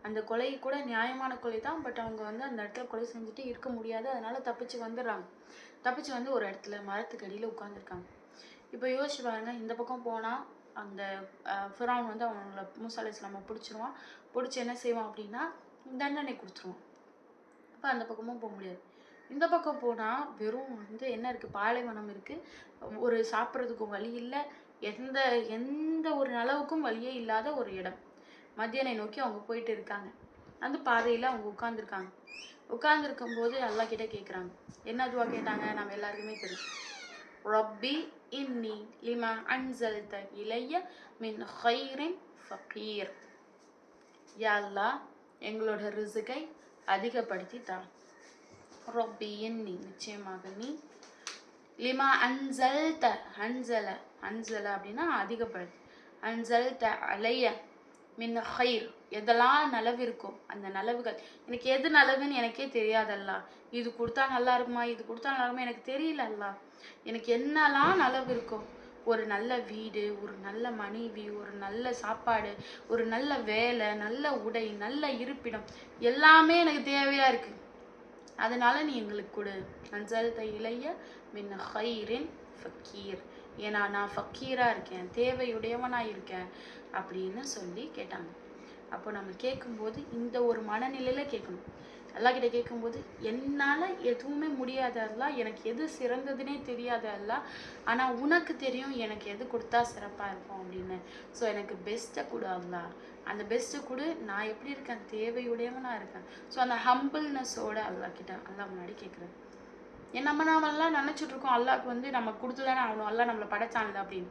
அந்த கொலை கூட நியாயமான கொலை தான். பட் அவங்க வந்து அந்த இடத்துல கொலை செஞ்சுட்டு இருக்க முடியாது, அதனால் தப்பிச்சு வந்துடுறாங்க. தப்பிச்சு வந்து ஒரு இடத்துல மரத்துக்கு அடியில் உட்காந்துருக்காங்க. இப்போ யோசிச்சு பாருங்க, இந்த பக்கம் போனால் அந்த ஃபிரௌன் வந்து அவங்கள மூசா அலைஹிஸ்ஸலாமை பிடிச்சிருவான். பிடிச்சி என்ன செய்வான் அப்படின்னா தண்டனை கொடுத்துருவான். அப்போ அந்த பக்கமும் போக முடியாது. இந்த பக்கம் போனால் வெறும் வந்து என்ன இருக்குது, பாலைவனம் இருக்குது, ஒரு சாப்பிட்றதுக்கும் வழி இல்லை, எந்த ஒரு அளவுக்கும் வழியே இல்லாத ஒரு இடம். மத்தியானை நோக்கி அவங்க போயிட்டு இருக்காங்க. அந்த பாதையில் அவங்க உட்காந்துருக்காங்க. உட்காந்துருக்கும் போது அல்லாஹ் கிட்ட கேட்குறாங்க. என்ன துவா கேட்டாங்க நம்ம எல்லாருக்குமே தெரியும். ரப்பி இன்னி லிமா அன்சல்த இலைய மின் ஹைரின் ஃபகீர். யா அல்லாஹ் எங்களோட ரிஸ்கை அதிகப்படுத்தி தான். ரப்பி இன்னி நிச்சயமாக நீ, லிமா அன்சல்த, அன்சல அப்படின்னா அதிகப்படுத்தி, அன்சல்த அலைய மின் ஹைர், எதெல்லாம் நலவு இருக்கோ அந்த நலவுகள், எனக்கு எது நலவுன்னு எனக்கே தெரியாதல்லா, இது கொடுத்தா நல்லா இருக்குமா, இது கொடுத்தா நல்லா இருக்குமா எனக்கு தெரியலல்லா, எனக்கு என்னெல்லாம் நலவு இருக்கோ, ஒரு நல்ல வீடு, ஒரு நல்ல மனைவி, ஒரு நல்ல சாப்பாடு, ஒரு நல்ல வேலை, நல்ல உடை, நல்ல இருப்பிடம், எல்லாமே எனக்கு தேவையா இருக்கு, அதனால நீ எங்களுக்கு கொடு. அன்சல்த இலைய மின் ஹைரின் ஃபக்கீர், ஏன்னா நான் ஃபக்கீரா இருக்கேன், தேவையுடையவனா இருக்கேன் அப்படின்னு சொல்லி கேட்டாங்க. அப்போ நம்ம கேட்கும்போது இந்த ஒரு மனநிலையில கேட்கணும். அல்லாஹ் கிட்ட கேட்கும்போது, என்னால் எதுவுமே முடியாத அல்லாஹ், எனக்கு எது சிறந்ததுன்னே தெரியாத அல்லாஹ், ஆனால் உனக்கு தெரியும் எனக்கு எது கொடுத்தா சிறப்பாக இருக்கும் அப்படின்னு. ஸோ எனக்கு பெஸ்ட்டை கொடு அல்லாஹ், அந்த பெஸ்ட்டை கொடு, நான் எப்படி இருக்கேன், தேவையுடையவனா இருக்கேன். ஸோ அந்த ஹம்பிள்னஸோட அல்லாஹ் கிட்ட அல்லாஹ் முன்னாடி கேட்குறேன். நம்மளாம் நினச்சிட்டு இருக்கோம் அல்லாஹ்க்கு வந்து நம்ம கொடுத்து தானே ஆகணும், அல்லாஹ் நம்மளை படைச்சான்ல அப்படின்னு.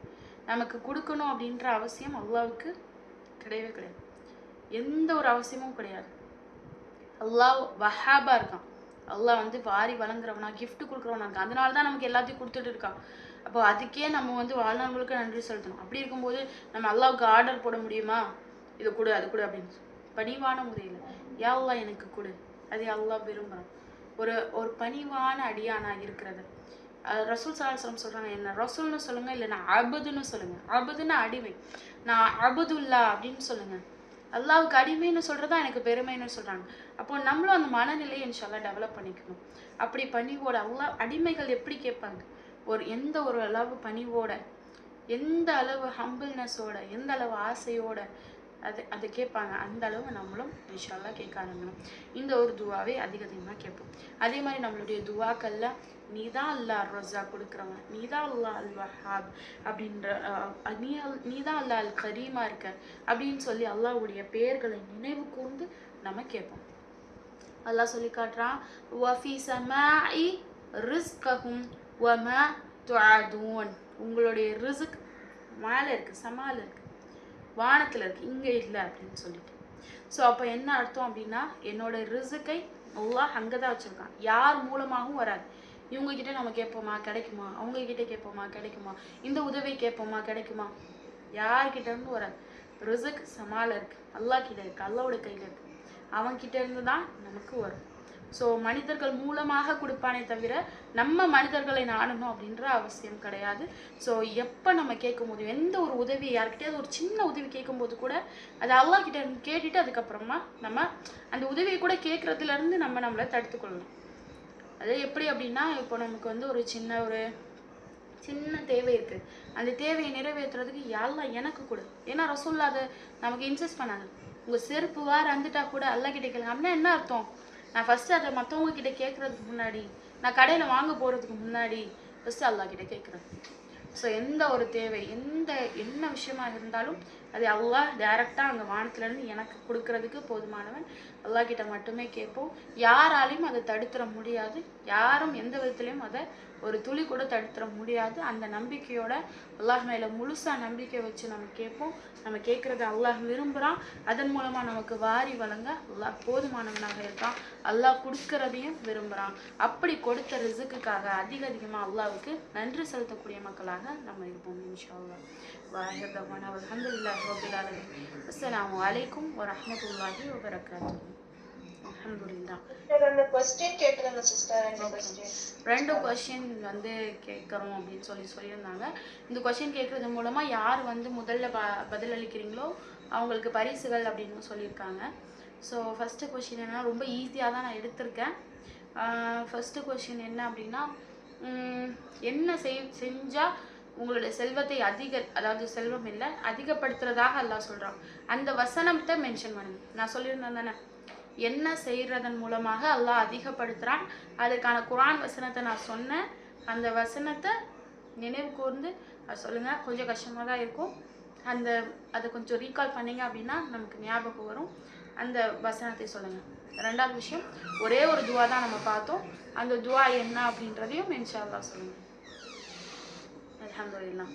நமக்கு கொடுக்கணும் அப்படின்ற அவசியம் அல்லாஹ்வுக்கு கிடையவே கிடையாது, எந்த ஒரு அவசியமும் கிடையாது. அல்லாஹ் வஹாபா இருக்கான், அல்லாஹ் வந்து வாரி வழங்குறவனா, கிஃப்ட் கொடுக்குறவனா இருக்கான், அதனால தான் நமக்கு எல்லாத்தையும் கொடுத்துட்டு இருக்கான். அப்போ அதுக்கே நம்ம வந்து வாழ்நாள் முழுக்க நன்றி செலுத்தணும். அப்படி இருக்கும்போது நம்ம அல்லாஹ்வுக்கு ஆர்டர் போட முடியுமா, இது கொடு அது கொடு அப்படின்னு? பணிவான முறையில் யா அல்லாஹ் எனக்கு கொடு, அது அல்லாஹ் விரும்புகிறான். ஒரு ஒரு பணிவான அடியானா இருக்கிறது. ரசூல் ஸல்லல்லாஹு அலைஹி வஸல்லம் சொல்றாங்க, என்ன ரசூல்னு சொல்லுங்க, இல்லை நான் அபதுன்னு சொல்லுங்க. அபதுன்னா அடிமை, நான் அபதுல்லா அப்படின்னு சொல்லுங்க. அல்லாவுக்கு அடிமைன்னு சொல்றதா எனக்கு பெருமைன்னு சொல்றாங்க. அப்போ நம்மளும் அந்த மனநிலையை இன்ஷால்லா டெவலப் பண்ணிக்கணும். அப்படி பணிவோட அல்லாஹ் அடிமைகள் எப்படி கேட்பாங்க, ஒரு எந்த ஒரு அளவு பணிவோட, எந்த அளவு ஹம்பிள்னஸோட, எந்த அளவு ஆசையோட அது கேட்பாங்க, அந்த அளவு நம்மளும் இன்ஷால்லா கேட்க ஆரம்பிக்கணும். இந்த ஒரு துவாவை அதிகமாக கேட்போம். அதே மாதிரி நம்மளுடைய துவாக்கள்ல நீதான் அல்லாஹ் ரஸா கொடுக்குறவன், நீதான் அல்லாஹ் அல் வஹாப் அப்படின்ற நீதான் அல்லாஹ் அல் கரீமா இருக்க அப்படின்னு சொல்லி அல்லாஹ்வுடைய பெயர்களை நினைவு கூர்ந்து நம்ம கேட்போம். அல்லாஹ் சொல்லி காட்டுறான், வஃபி ஸமாஇ ரிஸ்கஹும் வமா துஅதூன், உங்களுடைய ரிஸ்க் மேலே இருக்கு, சமால இருக்கு, வானத்தில் இருக்கு, இங்கே இல்லை அப்படின்னு சொல்லிட்டு. ஸோ அப்போ என்ன அர்த்தம் அப்படின்னா, என்னோட ரிஸ்கை அல்லாஹ் அங்கே தான் வச்சுருக்கான், யார் மூலமாகவும் வராது. இவங்ககிட்ட நம்ம கேட்போமா கிடைக்குமா, அவங்கக்கிட்ட கேட்போமா கிடைக்குமா, இந்த உதவி கேட்போமா கிடைக்குமா, யார்கிட்ட இருந்து வராது. ரிஸ்க் சமால இருக்கு, அல்லாஹ் கிட்ட இருக்கு, அல்லாவோட கையில் இருக்கு, அவன்கிட்ட இருந்து தான் நமக்கு வரும். ஸோ மனிதர்கள் மூலமாக கொடுப்பானே தவிர நம்ம மனிதர்களை நாடணும் அப்படின்ற அவசியம் கிடையாது. ஸோ எப்போ நம்ம கேட்கும்போது, எந்த ஒரு உதவி யார்கிட்டயாவது ஒரு சின்ன உதவி கேட்கும்போது கூட அது அல்லாஹ் கிட்ட கேட்டுட்டு அதுக்கப்புறமா நம்ம அந்த உதவியை கூட கேட்குறதுலேருந்து நம்மளை தடுத்துக்கொள்ளணும். அது எப்படி அப்படின்னா, இப்போ நமக்கு வந்து ஒரு சின்ன தேவை இருக்குது, அந்த தேவையை நிறைவேற்றுறதுக்கு அல்லாஹ் எனக்கு கொடு, ஏன்னா ரசூலுல்லாஹ் அதை நமக்கு இன்சிஸ்ட் பண்ணாங்க. உங்கள் செருப்பு வந்துட்டா கூட அல்லாஹ் கிட்ட கேளுங்க. அப்படின்னா என்ன அர்த்தம், நான் ஃபஸ்ட்டு அதை மற்றவங்க கிட்ட கேட்குறதுக்கு முன்னாடி, நான் கடையில் வாங்க போகிறதுக்கு முன்னாடி ஃபஸ்ட்டு அல்லாஹ் கிட்ட கேட்குறேன். ஸோ எந்த ஒரு தேவை, என்ன விஷயமா இருந்தாலும் அது அல்லாஹ் டைரெக்டாக அங்கே வானத்துலேருந்து எனக்கு கொடுக்கறதுக்கு போதுமானவன், அல்லாஹ் கிட்ட மட்டுமே கேட்போம். யாராலையும் அதை தடுத்துட முடியாது, யாரும் எந்த விதத்துலையும் அதை ஒரு துளி கூட தடுத்துட முடியாது. அந்த நம்பிக்கையோட அல்லாஹ் மேலே முழுசாக நம்பிக்கை வச்சு நம்ம கேட்போம். நம்ம கேட்குறத அல்லாஹ் விரும்புகிறான், அதன் மூலமாக நமக்கு வாரி வழங்க அல்லாஹ் போதுமானவனாக இருக்கான், அல்லாஹ் கொடுக்கறதையும் விரும்புகிறான். அப்படி கொடுத்த ரிஸ்க்குக்காக அதிகமாக அல்லாஹ்வுக்கு நன்றி செலுத்தக்கூடிய மக்களாக நம்ம இருப்போம் இன்ஷா அல்லாஹ். வாஹிர் தவானா அல்ஹம்துலில்லாஹி ரப்பில் ஆலமீன். அஸ்ஸலாமு அலைக்கும் வரஹ்மத்துல்லாஹி வபரகாத்துஹு. அல்ஹம்துலில்லாஹ். ரெண்டு கொஸ்டின் வந்து கேட்குறோம் அப்படின்னு சொல்லியிருந்தாங்க. இந்த கொஸ்டின் கேட்குறது மூலமாக யார் வந்து முதல்ல பதிலளிக்கிறீங்களோ அவங்களுக்கு பரிசுகள் அப்படின்னு சொல்லியிருக்காங்க. ஸோ ஃபஸ்ட்டு கொஸ்டின் என்னன்னா, ரொம்ப ஈஸியாக தான் நான் எடுத்திருக்கேன். ஃபஸ்ட்டு கொஸ்டின் என்ன அப்படின்னா, என்ன செஞ்சால் உங்களுடைய செல்வத்தை அதாவது செல்வம் இல்லை அதிகப்படுத்துறதாக அல்லாஹ் சொல்கிறான், அந்த வசனத்தை மென்ஷன் பண்ணுங்க. நான் சொல்லியிருந்தேன் தானே, என்ன செய்கிறதன் மூலமாக அல்லாஹ் அதிகப்படுத்துகிறான், அதுக்கான குர்ஆன் வசனத்தை நான் சொன்னேன், அந்த வசனத்தை நினைவு கூர்ந்து அது சொல்லுங்கள். கொஞ்சம் கஷ்டமாக தான் இருக்கும், அதை கொஞ்சம் ரீகால் பண்ணிங்க அப்படின்னா நமக்கு ஞாபகம் வரும். அந்த வசனத்தை சொல்லுங்கள். ரெண்டாவது விஷயம், ஒரே ஒரு துவா தான் நம்ம பார்த்தோம், அந்த துவா என்ன அப்படின்றதையும் இன்ஷா அல்லாஹ் சொல்லுங்கள். அல்ஹம்துலில்லாஹ்.